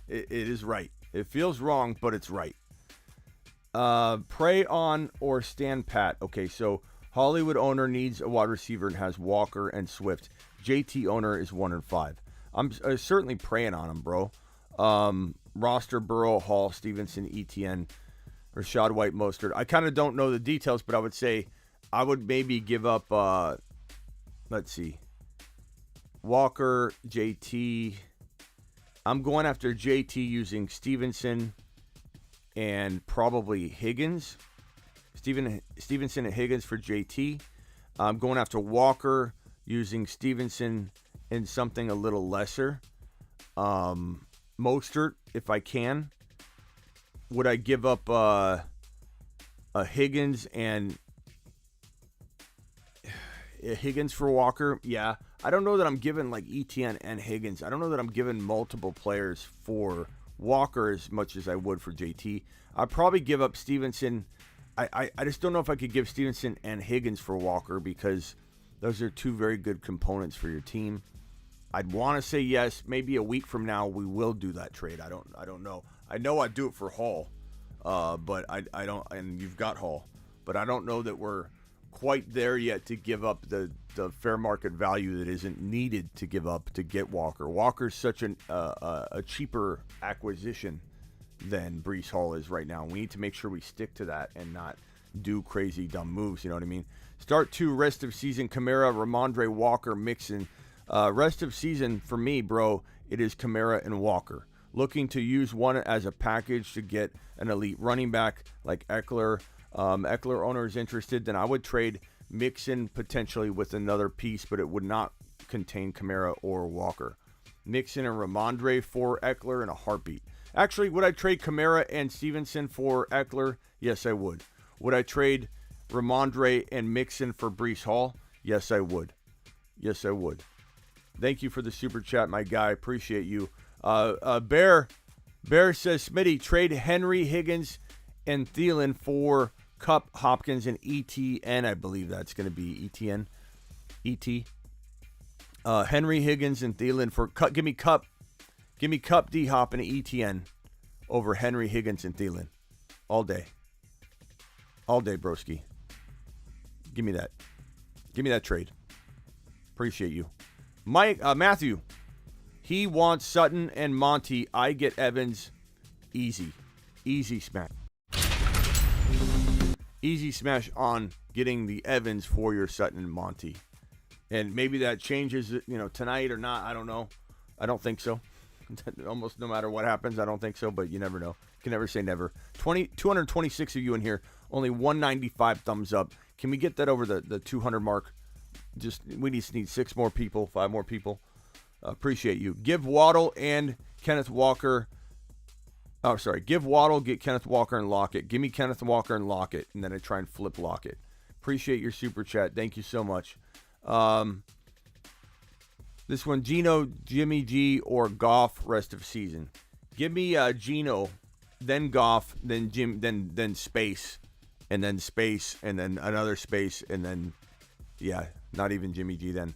it is right. It feels wrong, but it's right. Pray on or stand pat. Okay, so Hollywood owner needs a wide receiver and has Walker and Swift. JT owner is 1 and 5. I'm certainly praying on him, bro. Roster, Burrow, Hall, Stevenson, ETN, Rashad White, Mostert. I kind of don't know the details, but I would say I would maybe give up, let's see, Walker, JT. I'm going after JT using Stevenson and probably Higgins. Stevenson and Higgins for JT. I'm going after Walker using Stevenson and something a little lesser. Mostert, if I can. Would I give up a Higgins and Higgins for Walker? Yeah. I don't know that I'm giving like ETN and Higgins. I don't know that I'm giving multiple players for Walker as much as I would for JT. I'd probably give up Stevenson. I just don't know if I could give Stevenson and Higgins for Walker because Those are two very good components for your team. I'd want to say yes. Maybe a week from now we will do that trade. I don't know. I know I'd do it for Hall, but I don't. And you've got Hall, but I don't know that we're quite there yet to give up the fair market value that isn't needed to give up to get Walker. Walker's such a cheaper acquisition than Breece Hall is right now. We need to make sure we stick to that and not do crazy dumb moves. You know what I mean? Start 2, rest of season, Kamara, Ramondre, Walker, Mixon. Rest of season for me, bro, it is Kamara and Walker. Looking to use one as a package to get an elite running back like Eckler. Eckler owner is interested, then I would trade Mixon potentially with another piece, but it would not contain Kamara or Walker. Mixon and Ramondre for Eckler in a heartbeat. Actually, would I trade Kamara and Stevenson for Eckler? Yes, I would. Would I trade Ramondre and Mixon for Breece Hall? Yes, I would. Yes, I would. Thank you for the super chat, my guy. Appreciate you. Bear says, Smitty, trade Henry, Higgins, and Thielen for Cup, Hopkins, and ETN. I believe that's going to be ETN. Henry, Higgins, and Thielen for give me Cup, D-Hop, and ETN over Henry, Higgins, and Thielen. All day. All day, broski. Give me that. Give me that trade. Appreciate you. Matthew, he wants Sutton and Monty. I get Evans. Easy smash. Easy smash on getting the Evans for your Sutton and Monty. And maybe that changes, tonight or not. I don't know. I don't think so. Almost no matter what happens, I don't think so, but you never know. You can never say never. 226 of you in here. Only 195 thumbs up. Can we get that over the 200 mark? We need 6 more people, 5 more people. Appreciate you. Give Waddle and Kenneth Walker. Oh, sorry. Give Waddle, get Kenneth Walker and Lockett. Give me Kenneth Walker and Lockett, and then I try and flip Lockett. Appreciate your super chat. Thank you so much. This one, Geno, Jimmy G, or Goff rest of season. Give me Geno, then Goff, then then space, and then space, and then another space, and then not even Jimmy G then.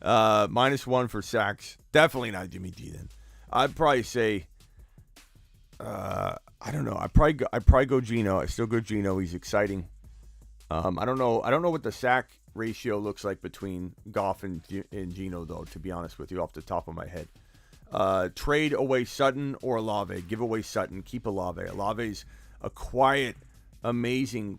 -1 for sacks. Definitely not Jimmy G then. I'd probably say I don't know. I probably go Geno. I still go Geno. He's exciting. I don't know what the sack ratio looks like between Goff and Geno, though, to be honest with you, off the top of my head. Trade away Sutton or Olave. Give away Sutton. Keep Olave. Olave's a quiet, amazing,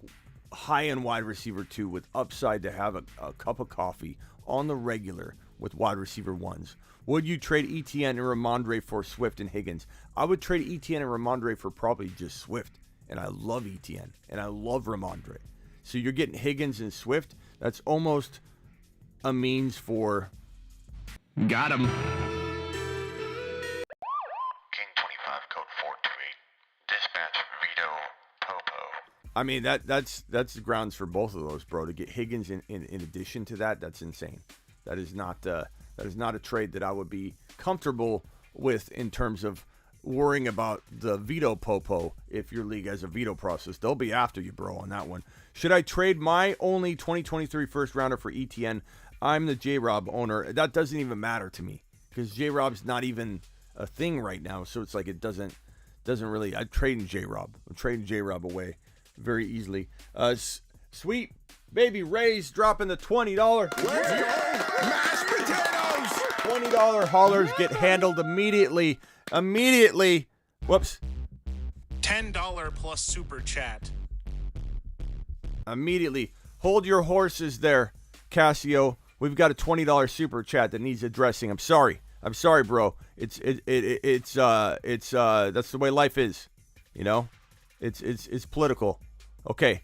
high-end wide receiver, too, with upside to have a cup of coffee on the regular with wide receiver ones. Would you trade ETN and Ramondre for Swift and Higgins? I would trade ETN and Ramondre for probably just Swift. And I love ETN. And I love Ramondre. So you're getting Higgins and Swift. That's almost a means for... Got him. King 25, code 428. Dispatch Vito Popo. I mean, that's grounds for both of those, bro. To get Higgins in addition to that, that's insane. That is not a trade that I would be comfortable with in terms of worrying about the veto popo. If your league has a veto process, they'll be after you, bro, on that one. Should I trade my only 2023 first rounder for ETN? I'm the J-Rob owner. That doesn't even matter to me because J-Rob's not even a thing right now. So it's like it doesn't really. I'm trading J-Rob. I'm trading J-Rob away very easily. Sweet baby Ray's dropping the $20. Let's go! Mashed potatoes! $20 haulers get handled immediately. Whoops. $10 plus super chat. Immediately. Hold your horses there, Casio. We've got a $20 super chat that needs addressing. I'm sorry, bro. It's that's the way life is. It's political. Okay.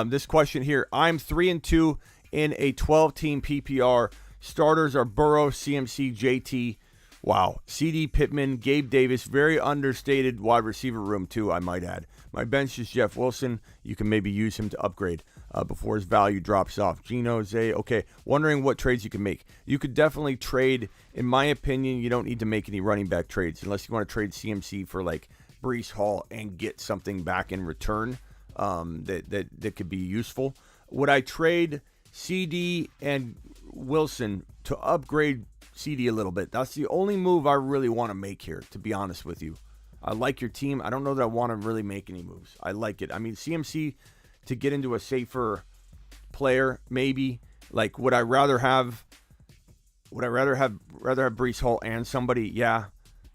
This question here. I'm 3-2 in a 12-team PPR. Starters are Burrow, CMC, JT. Wow. CD Pittman, Gabe Davis. Very understated wide receiver room, too, I might add. My bench is Jeff Wilson. You can maybe use him to upgrade before his value drops off. Geno, Zay. Okay. Wondering what trades you can make. You could definitely trade. In my opinion, you don't need to make any running back trades unless you want to trade CMC for like Breece Hall and get something back in return that could be useful. Would I trade CD and Wilson to upgrade CD a little bit. That's the only move I really want to make here, to be honest with you. I like your team. I don't know that I want to really make any moves. I like it. I mean, CMC to get into a safer player, maybe. Like, would I rather have Breece Hall and somebody? Yeah,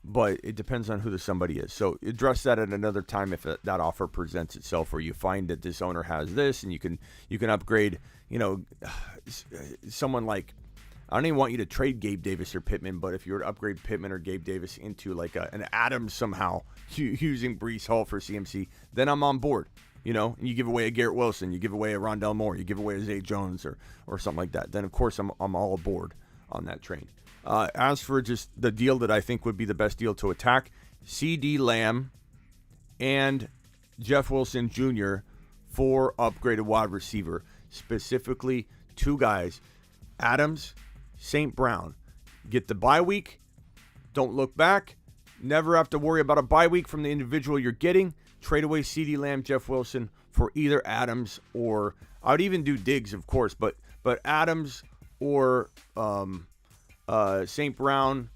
but it depends on who the somebody is. So address that at another time if that offer presents itself, or you find that this owner has this, and you can upgrade. Someone like, I don't even want you to trade Gabe Davis or Pittman, but if you were to upgrade Pittman or Gabe Davis into like an Adams somehow using Breece Hall for CMC, then I'm on board. And you give away a Garrett Wilson, you give away a Rondell Moore, you give away a Zay Jones or something like that. Then, of course, I'm all aboard on that train. As for just the deal that I think would be the best deal to attack, CD Lamb and Jeff Wilson Jr. for upgraded wide receiver, specifically two guys, Adams, St. Brown. Get the bye week. Don't look back. Never have to worry about a bye week from the individual you're getting. Trade away CeeDee Lamb, Jeff Wilson for either Adams or I would even do Diggs, of course, but Adams or St. Brown,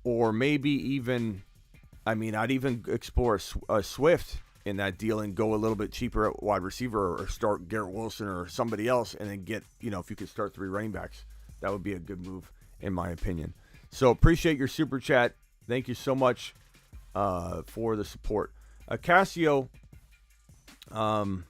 or maybe even, I'd even explore a Swift in that deal and go a little bit cheaper at wide receiver, or start Garrett Wilson or somebody else, and then get, if you could start 3 running backs, that would be a good move in my opinion. So appreciate your super chat. Thank you so much for the support. Casio, I'm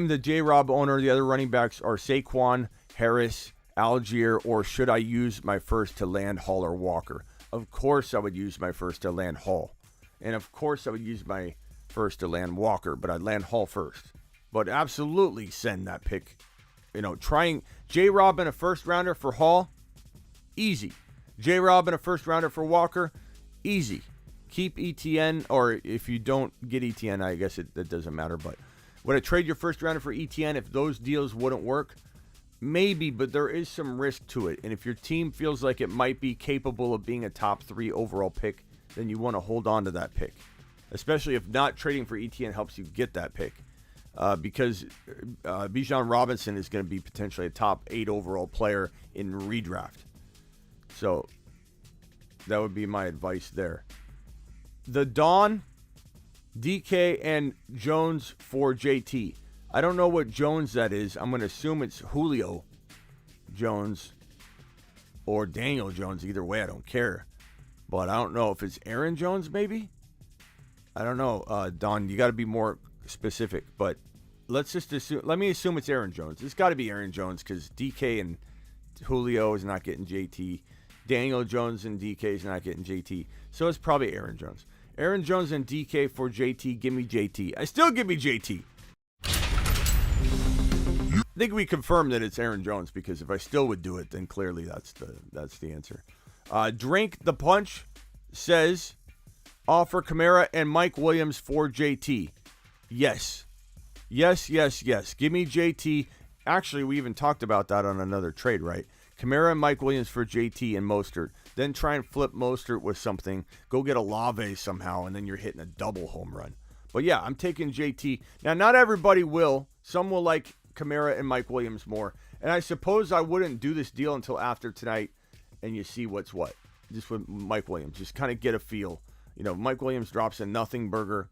the J-Rob owner. The other running backs are Saquon, Harris, Algier, or should I use my first to land Hall or Walker? Of course I would use my first to land Hall. And of course I would use my first to land Walker, but I'd land Hall first. But absolutely send that pick. Trying J-Rob in a first rounder for Hall, easy. J-Rob in a first rounder for Walker, easy. Keep ETN, or if you don't get ETN, I guess it doesn't matter. But would I trade your first rounder for ETN if those deals wouldn't work? Maybe, but there is some risk to it. And if your team feels like it might be capable of being a top 3 overall pick, then you want to hold on to that pick. Especially if not trading for ETN helps you get that pick. Because Bijan Robinson is going to be potentially a top 8 overall player in redraft. So that would be my advice there. The Dawn, DK, and Jones for JT. I don't know what Jones that is. I'm going to assume it's Julio Jones or Daniel Jones. Either way, I don't care. But I don't know if it's Aaron Jones, maybe? I don't know. Don, you got to be more specific. But let's just assume. Let me assume it's Aaron Jones. It's got to be Aaron Jones because DK and Julio is not getting JT. Daniel Jones and DK is not getting JT. So it's probably Aaron Jones. Aaron Jones and DK for JT. Give me JT. I still give me JT. I think we confirmed that it's Aaron Jones, because if I still would do it, then clearly that's the answer. Drink the Punch says offer Kamara and Mike Williams for JT. Yes. Yes. Give me JT. Actually, we even talked about that on another trade, right? Kamara and Mike Williams for JT and Mostert. Then try and flip Mostert with something. Go get Olave somehow, and then you're hitting a double home run. But yeah, I'm taking JT. Now, not everybody will. Some will like Kamara and Mike Williams more. And I suppose I wouldn't do this deal until after tonight, and you see what's what. Just with Mike Williams. Just kind of get a feel. Mike Williams drops a nothing burger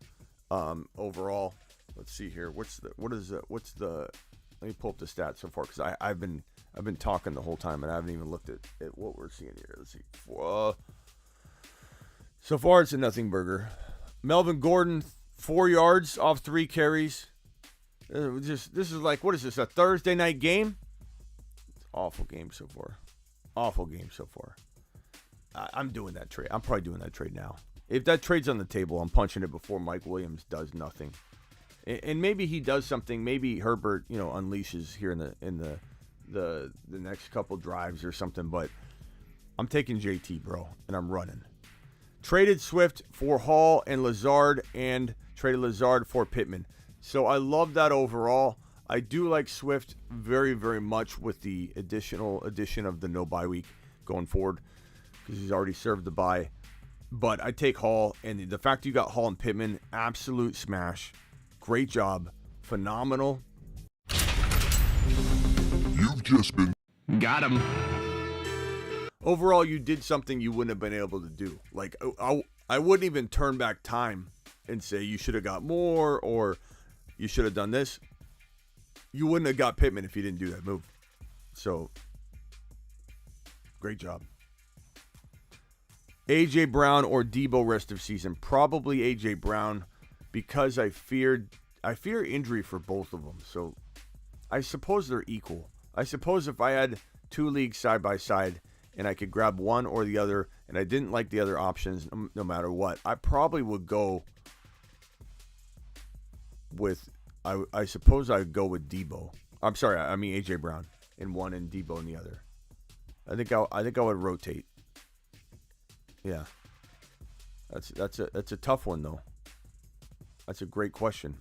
overall. Let's see here. Let me pull up the stats so far, because I've been talking the whole time and I haven't even looked at what we're seeing here. Let's see. So far, it's a nothing burger. Melvin Gordon, 4 yards off 3 carries. This is like, what is this, a Thursday night game? Awful game so far. I'm doing that trade. I'm probably doing that trade now. If that trade's on the table, I'm punching it before Mike Williams does nothing. And maybe he does something. Maybe Herbert, unleashes here in the next couple drives or something. But I'm taking JT, bro, and I'm running. Traded Swift for Hall and Lazard, and traded Lazard for Pittman. So I love that overall. I do like Swift very, very much with the addition of the no bye week going forward, because he's already served the bye. But I take Hall, and the fact you got Hall and Pittman, absolute smash. Great job. Phenomenal. just been... Got him. Overall, you did something you wouldn't have been able to do. Like, I wouldn't even turn back time and say you should have got more or you should have done this. You wouldn't have got Pittman if you didn't do that move. So, great job. A.J. Brown or Debo rest of season? Probably A.J. Brown because I fear injury for both of them. So, I suppose they're equal. I suppose if I had two leagues side by side and I could grab one or the other and I didn't like the other options no matter what, I probably would go with, I suppose I'd go with Debo. I'm sorry, I mean A.J. Brown in one and Debo in the other. I think I would rotate. Yeah. That's a tough one though. That's a great question.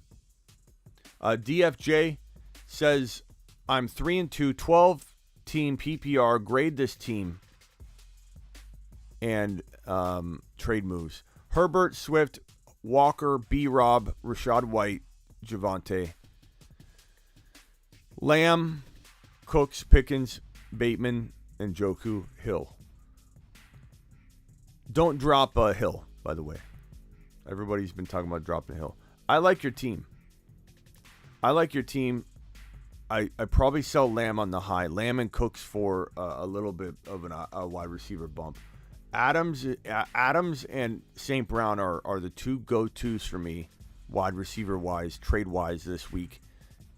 DFJ says, I'm 3-2, 12-team PPR. Grade this team and trade moves. Herbert, Swift, Walker, B-Rob, Rashad White, Javonte, Lamb, Cooks, Pickens, Bateman, and Njoku, Hill. Don't drop Hill, by the way. Everybody's been talking about dropping Hill. I like your team. I probably sell Lamb on the high. Lamb and Cooks for a little bit of a wide receiver bump. Adams and St. Brown are the two go-tos for me, wide receiver-wise, trade-wise this week.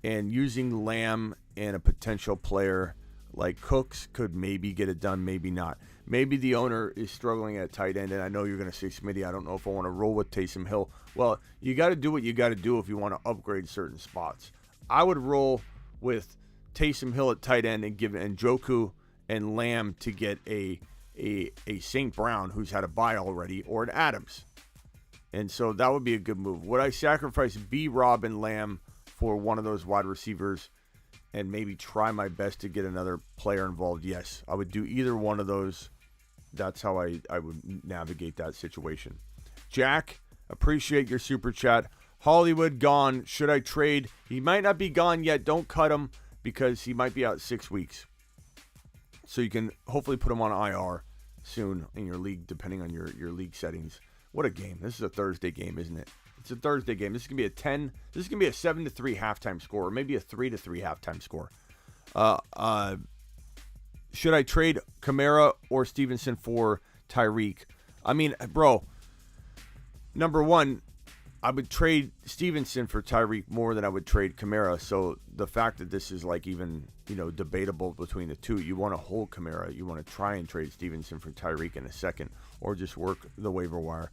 And using Lamb and a potential player like Cooks could maybe get it done, maybe not. Maybe the owner is struggling at tight end, and I know you're going to say, Smitty, I don't know if I want to roll with Taysom Hill. Well, you got to do what you got to do if you want to upgrade certain spots. I would roll with Taysom Hill at tight end and give Njoku and Lamb to get a St. Brown who's had a bye already, or an Adams. And so that would be a good move. Would I sacrifice B-Rob and Lamb for one of those wide receivers and maybe try my best to get another player involved? Yes, I would do either one of those. That's how I would navigate that situation. Jack, appreciate your super chat. Hollywood gone. Should I trade? He might not be gone yet. Don't cut him because he might be out 6 weeks. So you can hopefully put him on IR soon in your league, depending on your league settings. What a game. This is a Thursday game, isn't it? It's a Thursday game. This is going to be this is going to be a 7-3 halftime score, or maybe a 3-3 halftime score. Should I trade Kamara or Stevenson for Tyreek? I mean, bro, number one, I would trade Stevenson for Tyreek more than I would trade Kamara. So the fact that this is like even, debatable between the two, you want to hold Kamara. You want to try and trade Stevenson for Tyreek in a second, or just work the waiver wire.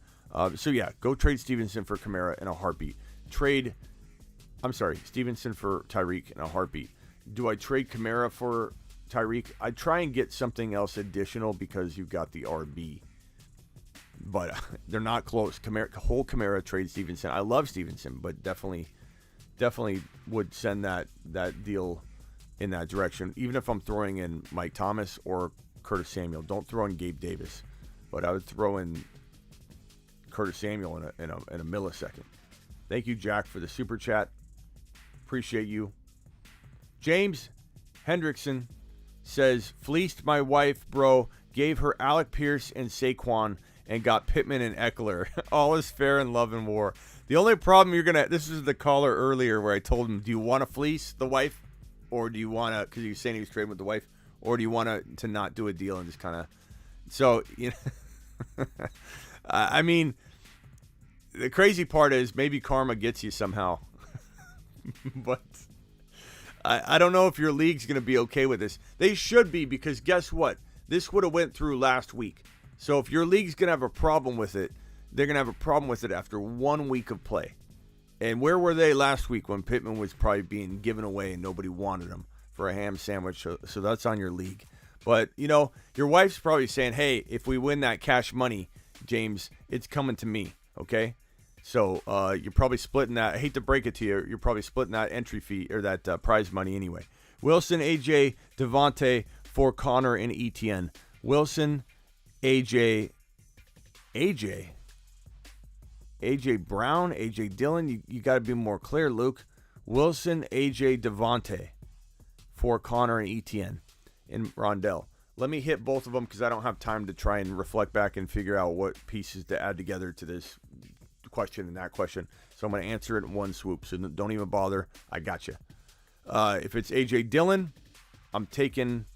So yeah, go trade Stevenson for Kamara in a heartbeat. Stevenson for Tyreek in a heartbeat. Do I trade Kamara for Tyreek? I try and get something else additional because you've got the RB. But they're not close. Whole Kamara, trade Stevenson. I love Stevenson, but definitely would send that deal in that direction. Even if I'm throwing in Mike Thomas or Curtis Samuel, don't throw in Gabe Davis. But I would throw in Curtis Samuel in a millisecond. Thank you, Jack, for the super chat. Appreciate you. James Hendrickson says, fleeced my wife, bro. Gave her Alec Pierce and Saquon and got Pittman and Eckler. All is fair in love and war. The only problem this is the caller earlier where I told him, do you want to fleece the wife? Or do you want to, because he was saying he was trading with the wife, or do you want to not do a deal and just kind of, so, I mean, the crazy part is maybe karma gets you somehow. But I don't know if your league's going to be okay with this. They should be, because guess what? This would have went through last week. So if your league's going to have a problem with it, they're going to have a problem with it after 1 week of play. And where were they last week when Pittman was probably being given away and nobody wanted him for a ham sandwich? So that's on your league. But, your wife's probably saying, hey, if we win that cash money, James, it's coming to me, okay? So you're probably splitting that. I hate to break it to you. You're probably splitting that entry fee or that prize money anyway. Wilson, AJ, Devontae for Connor and ETN. Wilson, AJ Brown, AJ Dillon. You got to be more clear, Luke. Wilson, AJ, Devontae for Connor and Etienne and Rondell. Let me hit both of them because I don't have time to try and reflect back and figure out what pieces to add together to this question and that question. So I'm going to answer it in one swoop. So don't even bother. I got you. If it's A.J. Dillon, I'm taking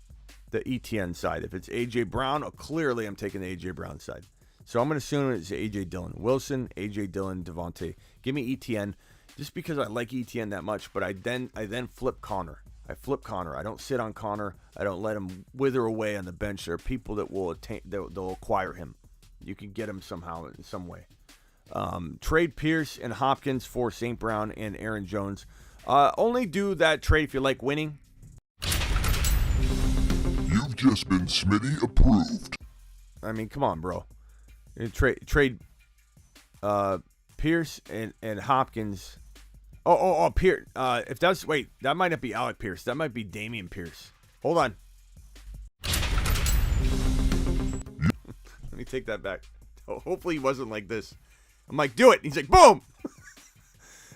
the Etienne side. If it's A.J. Brown, clearly I'm taking the A.J. Brown side. So I'm going to assume it's A.J. Dillon. Wilson, A.J. Dillon, Devontae. Give me Etienne just because I like Etienne that much, but I then flip Connor. I flip Connor. I don't sit on Connor. I don't let him wither away on the bench. There are people that will they'll acquire him. You can get him somehow in some way. Trade Pierce and Hopkins for St. Brown and Aaron Jones. Only do that trade if you like winning. You've just been Smitty approved. I mean, come on, bro. Trade Pierce and Hopkins. Pierce. If that's wait, that might not be Alec Pierce. That might be Damian Pierce. Hold on. Let me take that back. Hopefully he wasn't like this. I'm like, do it. He's like, boom.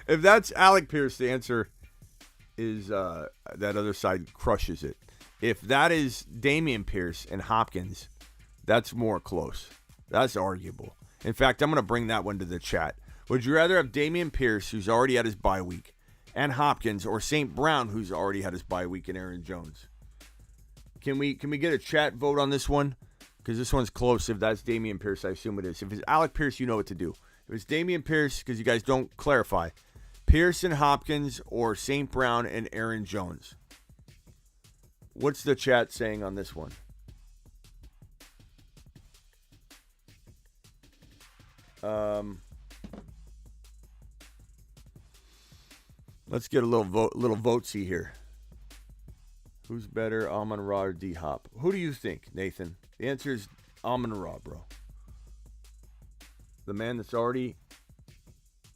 If that's Alec Pierce, the answer is that other side crushes it. If that is Damian Pierce and Hopkins, that's more close. That's arguable. In fact, I'm going to bring that one to the chat. Would you rather have Damian Pierce, who's already had his bye week, and Hopkins, or St. Brown, who's already had his bye week, and Aaron Jones? Can we get a chat vote on this one? Because this one's close. If that's Damian Pierce, I assume it is. If it's Alec Pierce, you know what to do. If it's Damian Pierce, because you guys don't clarify, Pierce and Hopkins, or St. Brown and Aaron Jones? What's the chat saying on this one? Let's get a little votesy here. Who's better, Amon-Ra or D-Hop? Who do you think, Nathan? The answer is Amon-Ra, bro. The man that's already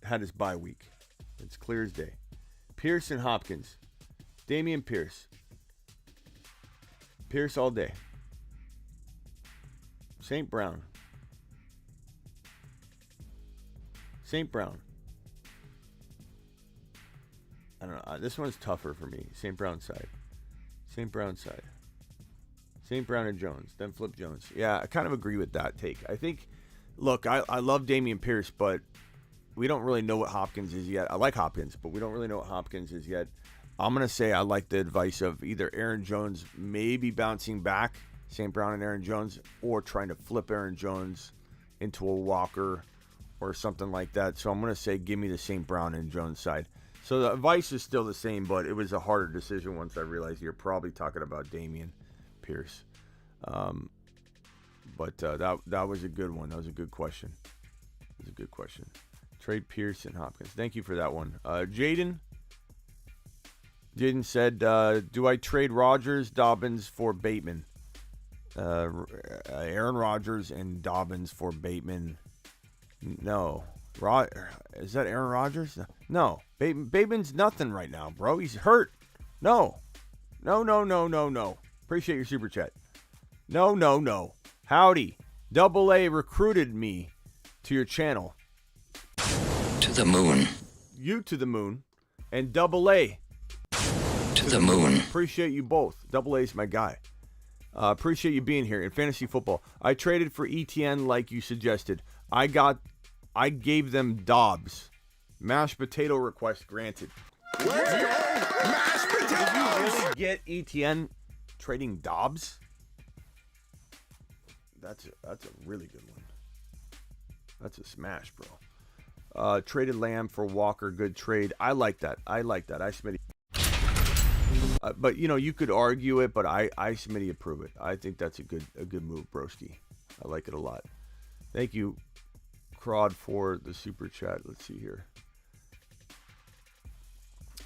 had his bye week. It's clear as day. Pierce and Hopkins. Damian Pierce. Pierce all day. St. Brown. St. Brown. I don't know. This one's tougher for me. St. Brown side. St. Brown side. St. Brown and Jones. Then flip Jones. Yeah, I kind of agree with that take. I think, look, I love Damian Pierce, but we don't really know what Hopkins is yet. I like Hopkins, but we don't really know what Hopkins is yet. I'm going to say I like the advice of either Aaron Jones maybe bouncing back, St. Brown and Aaron Jones, or trying to flip Aaron Jones into a Walker or something like that. So I'm going to say give me the St. Brown and Jones side. So the advice is still the same, but it was a harder decision once I realized you're probably talking about Damian Pierce. But that was a good one. That was a good question. It was a good question. Trade Pierce and Hopkins. Thank you for that one. Jaden said, do I trade Rodgers, Dobbins for Bateman? Aaron Rodgers and Dobbins for Bateman. No. Is that Aaron Rodgers? No. Bateman's nothing right now, bro. He's hurt. No. Appreciate your super chat. No. Howdy. Double A recruited me to your channel. To the moon. You to the moon. And Double A. To the moon. Appreciate you both. Double A's my guy. Appreciate you being here in fantasy football. I traded for ETN like you suggested. I gave them Dobbs. Mashed potato request granted. Let's go! Mashed potatoes! Did you really get ETN trading Dobbs? That's a really good one. That's a smash, bro. Traded Lamb for Walker. Good trade. I like that. Smitty. But you could argue it, but I Smitty approve it. I think that's a good move, broski. I like it a lot. Thank you, Crod, for the super chat. Let's see here.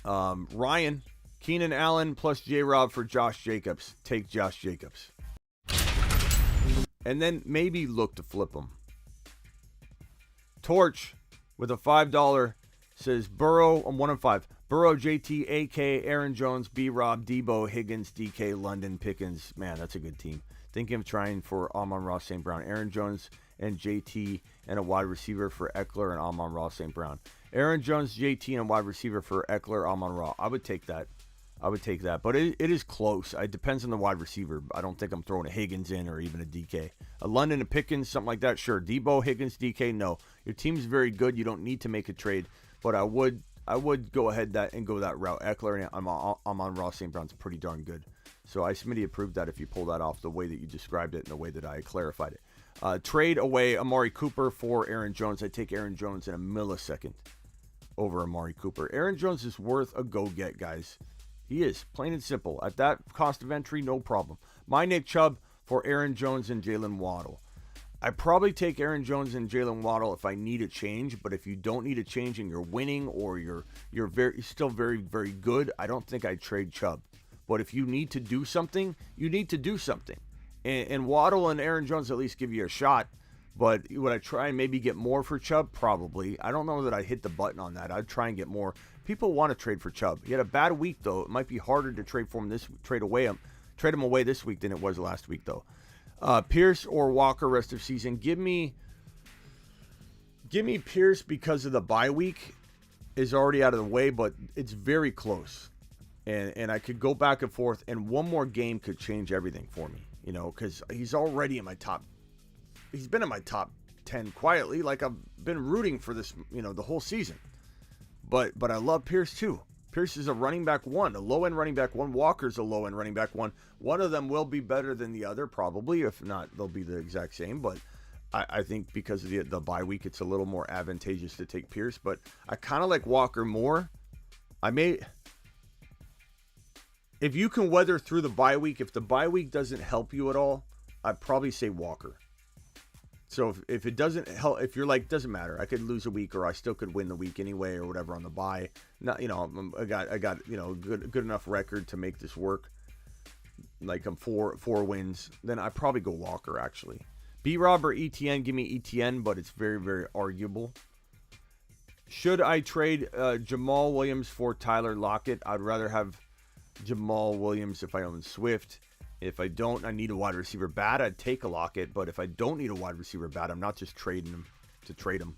Ryan, Keenan Allen plus J-Rob for Josh Jacobs. Take Josh Jacobs. And then maybe look to flip him. Torch with a $5 says Burrow, I'm 1 of 5. Burrow, JT, AK, Aaron Jones, B-Rob, Debo, Higgins, DK, London, Pickens. Man, that's a good team. Thinking of trying for Amon-Ra St. Brown. Aaron Jones and JT and a wide receiver for Eckler and Amon-Ra St. Brown. Aaron Jones, JT, and a wide receiver for Eckler, Amon-Ra. I would take that. I would take that. But it is close. It depends on the wide receiver. I don't think I'm throwing a Higgins in or even a DK. A London, a Pickens, something like that, sure. Debo, Higgins, DK, no. Your team's very good. You don't need to make a trade. But I would go ahead and go that route. Eckler, and I'm on Ross St. Brown's pretty darn good. So I Smitty approved that if you pull that off the way that you described it and the way that I clarified it. Trade away Amari Cooper for Aaron Jones. I take Aaron Jones in a millisecond over Amari Cooper. Aaron Jones is worth a go-get, guys. He is, plain and simple. At that cost of entry, no problem. My Nick Chubb for Aaron Jones and Jalen Waddle. I probably take Aaron Jones and Jalen Waddle if I need a change, but if you don't need a change and you're winning or you're still very, very good, I don't think I'd trade Chubb. But if you need to do something, you need to do something. And Waddle and Aaron Jones at least give you a shot. But would I try and maybe get more for Chubb? Probably. I don't know that I'd hit the button on that. I'd try and get more. People want to trade for Chubb. He had a bad week, though. It might be harder to trade for him trade him away this week than it was last week, though. Pierce or Walker rest of season. Give me Pierce because of the bye week is already out of the way, but it's very close. And I could go back and forth, and one more game could change everything for me, because he's already in my top. He's been in my top 10 quietly, like I've been rooting for this, the whole season. But I love Pierce too. Pierce is a running back one, a low-end running back one. Walker's a low-end running back one. One of them will be better than the other, probably. If not, they'll be the exact same. But I think because of the bye week, it's a little more advantageous to take Pierce. But I kind of like Walker more. If you can weather through the bye week, if the bye week doesn't help you at all, I'd probably say Walker. So if it doesn't help, if you're like, doesn't matter, I could lose a week or I still could win the week anyway or whatever on the bye. Not, I got good enough record to make this work. Like I'm four wins, then I probably go Walker actually. B-Rob or ETN, give me ETN, but it's very, very arguable. Should I trade Jamal Williams for Tyler Lockett? I'd rather have Jamal Williams if I own Swift. If I don't, I need a wide receiver bad, I'd take a Lockett. But if I don't need a wide receiver bad, I'm not just trading him to trade him.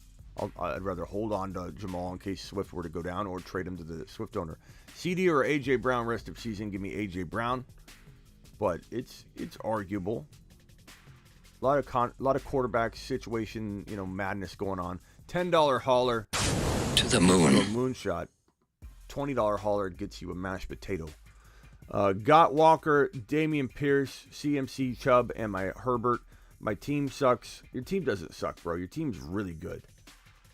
I'd rather hold on to Jamal in case Swift were to go down or trade him to the Swift owner. CD or A.J. Brown rest of season, give me A.J. Brown. But it's arguable. A lot of quarterback situation, madness going on. $10 hauler to the moon. A moonshot. $20 hauler gets you a mashed potato. Got Walker, Damian Pierce, CMC Chubb, and my Herbert. My team sucks. Your team doesn't suck, bro. Your team's really good.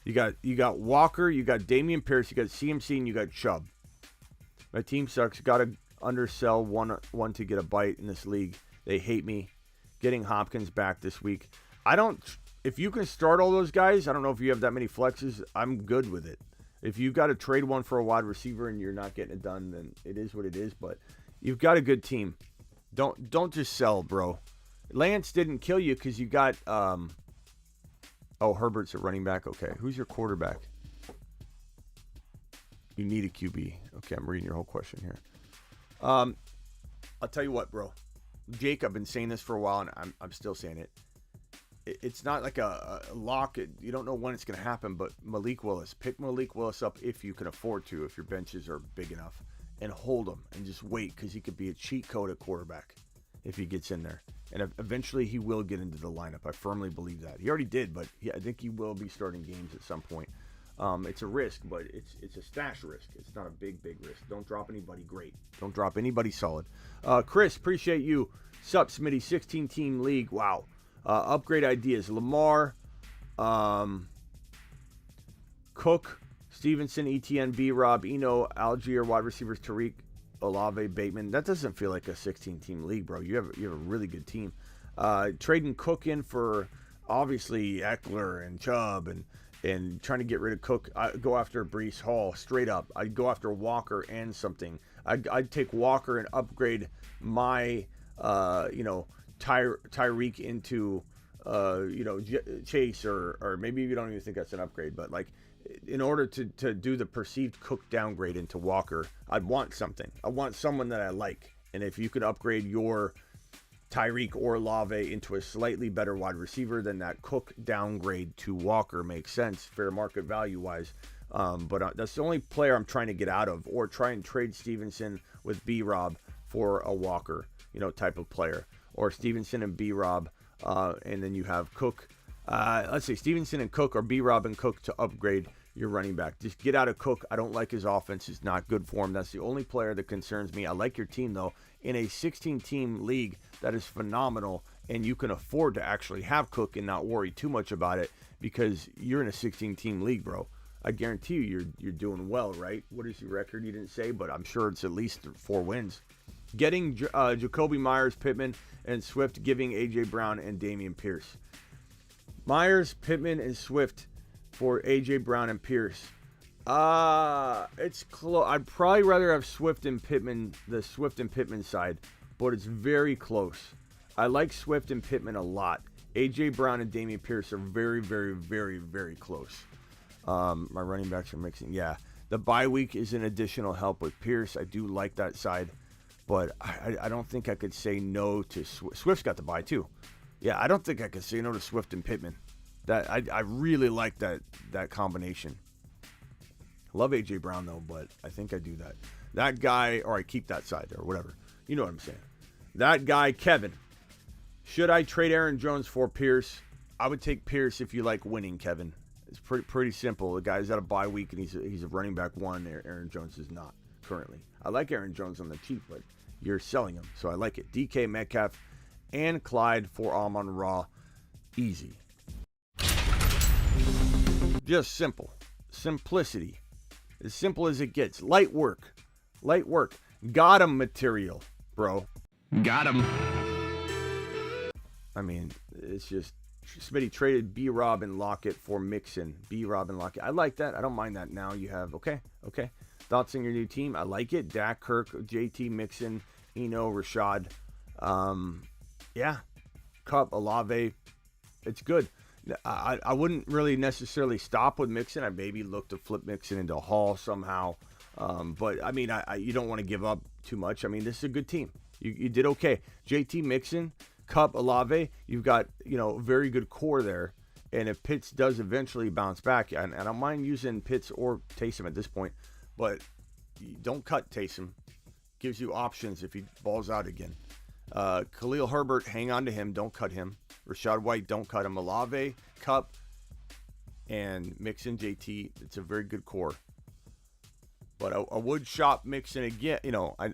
You got Walker, you got Damian Pierce, you got CMC, and you got Chubb. My team sucks. Got to undersell one to get a bite in this league. They hate me. Getting Hopkins back this week. If you can start all those guys, I don't know if you have that many flexes. I'm good with it. If you've got to trade one for a wide receiver and you're not getting it done, then it is what it is. But you've got a good team. Don't just sell, bro. Lance didn't kill you because you got Herbert's a running back. Okay, who's your quarterback? You need a QB. Okay, I'm reading your whole question here. I'll tell you what, bro. Jake, I've been saying this for a while, and I'm still saying it. It's not like a lock. You don't know when it's going to happen, but Malik Willis. Pick Malik Willis up if you can afford to, if your benches are big enough. And hold him and just wait because he could be a cheat code at quarterback if he gets in there. And eventually he will get into the lineup. I firmly believe that. He already did, but I think he will be starting games at some point. It's a risk, but it's a stash risk. It's not a big risk. Don't drop anybody great. Don't drop anybody solid. Chris, appreciate you. Sup, Smitty, 16-team league. Wow. Upgrade ideas. Lamar, Cook, Stevenson, ETN, B-Rob, Eno, Algier, wide receivers, Tariq, Olave, Bateman. That doesn't feel like a 16-team league, bro. You have a really good team. Trading Cook in for, obviously, Eckler and Chubb and trying to get rid of Cook. I'd go after Breece Hall straight up. I'd go after Walker and something. I'd take Walker and upgrade my, Tyreek into, Chase or maybe you don't even think that's an upgrade, but like in order to do the perceived Cook downgrade into Walker, I'd want something. I want someone that I like. And if you could upgrade your Tyreek or Olave into a slightly better wide receiver, then that Cook downgrade to Walker makes sense, fair market value wise. But that's the only player I'm trying to get out of, or try and trade Stevenson with B-Rob for a Walker, type of player, or Stevenson and B-Rob, and then you have Cook. Let's say Stevenson and Cook, or B-Rob and Cook to upgrade your running back. Just get out of Cook. I don't like his offense. It's not good for him. That's the only player that concerns me. I like your team, though. In a 16-team league, that is phenomenal, and you can afford to actually have Cook and not worry too much about it because you're in a 16-team league, bro. I guarantee you you're doing well, right? What is your record? You didn't say, but I'm sure it's at least 4 wins. Getting Jacoby Myers, Pittman, and Swift, giving A.J. Brown and Dameon Pierce. Myers, Pittman, and Swift for A.J. Brown and Pierce. It's close. I'd probably rather have Swift and Pittman, the Swift and Pittman side, but it's very close. I like Swift and Pittman a lot. A.J. Brown and Dameon Pierce are very, very, very, very close. My running backs are mixing. Yeah, the bye week is an additional help with Pierce. I do like that side, but I don't think I could say no to Swift. Swift's got the bye too. Yeah, I don't think I could say no to Swift and Pittman. That I really like that combination. Love A.J. Brown though, but I think I do that. That guy, or I keep that side or whatever. You know what I'm saying. That guy, Kevin. Should I trade Aaron Jones for Pierce? I would take Pierce if you like winning, Kevin. It's pretty simple. The guy's at a bye week, and he's a running back one. Aaron Jones is not currently. I like Aaron Jones on the cheap, but you're selling him, so I like it. DK Metcalf and Clyde for Amon-Ra. Easy. Just simple. Simplicity. As simple as it gets. Light work. Got him material, bro. Got him. I mean, it's just Smitty traded B-Rob and Lockett for Mixon. B-Rob and Lockett. I like that. I don't mind that. Now you have, okay. Thoughts on your new team? I like it. Dak, Kirk, JT, Mixon, Eno, Rashad. Yeah. Cup, Olave. It's good. I wouldn't really necessarily stop with Mixon. I maybe look to flip Mixon into Hall somehow. But, I mean, you don't want to give up too much. I mean, this is a good team. You did okay. JT, Mixon, Cup, Olave, you've got, a very good core there. And if Pitts does eventually bounce back, and I don't mind using Pitts or Taysom at this point, but don't cut Taysom. Gives you options if he balls out again. Khalil Herbert, hang on to him. Don't cut him. Rashad White, don't cut him. Olave, Cup, and Mixon, JT. It's a very good core. But I would shop Mixon again.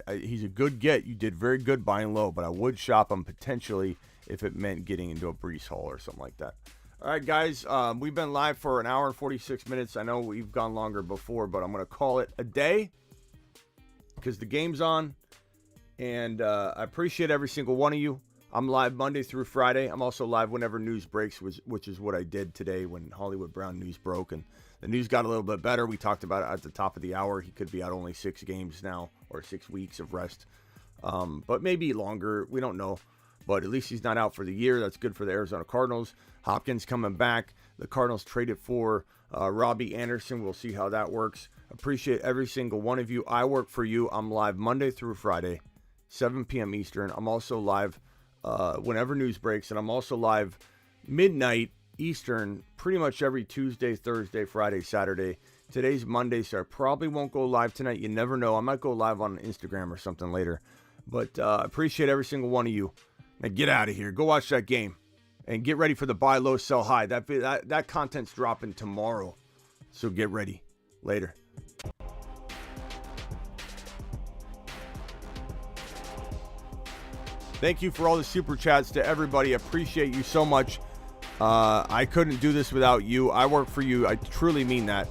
He's a good get. You did very good buying low, but I would shop him potentially if it meant getting into a Breece Hall or something like that. All right, guys, we've been live for an hour and 46 minutes. I know we've gone longer before, but I'm going to call it a day because the game's on, and I appreciate every single one of you. I'm live Monday through Friday. I'm also live whenever news breaks, which is what I did today when Hollywood Brown news broke, and the news got a little bit better. We talked about it at the top of the hour. He could be out only 6 games now, or 6 weeks of rest, but maybe longer. We don't know, but at least he's not out for the year. That's good for the Arizona Cardinals. Hopkins coming back. The Cardinals traded for Robbie Anderson. We'll see how that works. Appreciate every single one of you. I work for you. I'm live Monday through Friday, 7 p.m. Eastern. I'm also live whenever news breaks, and I'm also live midnight Eastern pretty much every Tuesday, Thursday, Friday, Saturday. Today's Monday, so I probably won't go live tonight. You never know. I might go live on Instagram or something later. But appreciate every single one of you. Now get out of here. Go watch that game. And get ready for the buy low, sell high. That content's dropping tomorrow. So get ready. Later. Thank you for all the super chats to everybody. Appreciate you so much. I couldn't do this without you. I work for you. I truly mean that.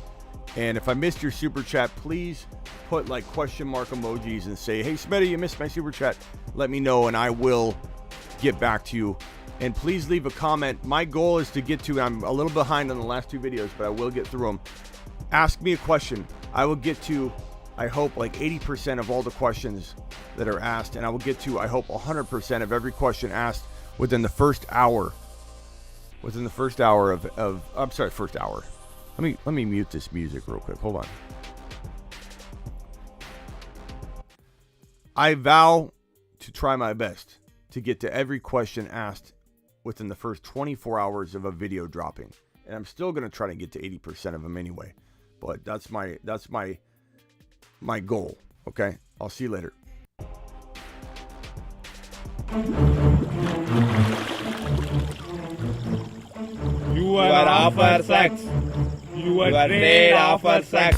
And if I missed your super chat, please put like question mark emojis and say, hey, Smitty, you missed my super chat. Let me know and I will get back to you. And please leave a comment. My goal is to get to, I'm a little behind on the last 2 videos, but I will get through them. Ask me a question. I will get to, I hope, like 80% of all the questions that are asked. And I will get to, I hope, 100% of every question asked within the first hour. Within the first hour of I'm sorry, first hour. Let me mute this music real quick. Hold on. I vow to try my best to get to every question asked within the first 24 hours of a video dropping. And I'm still going to try to get to 80% of them anyway. But that's my goal. Okay, I'll see you later. You are offered sex. You are paid offer sex.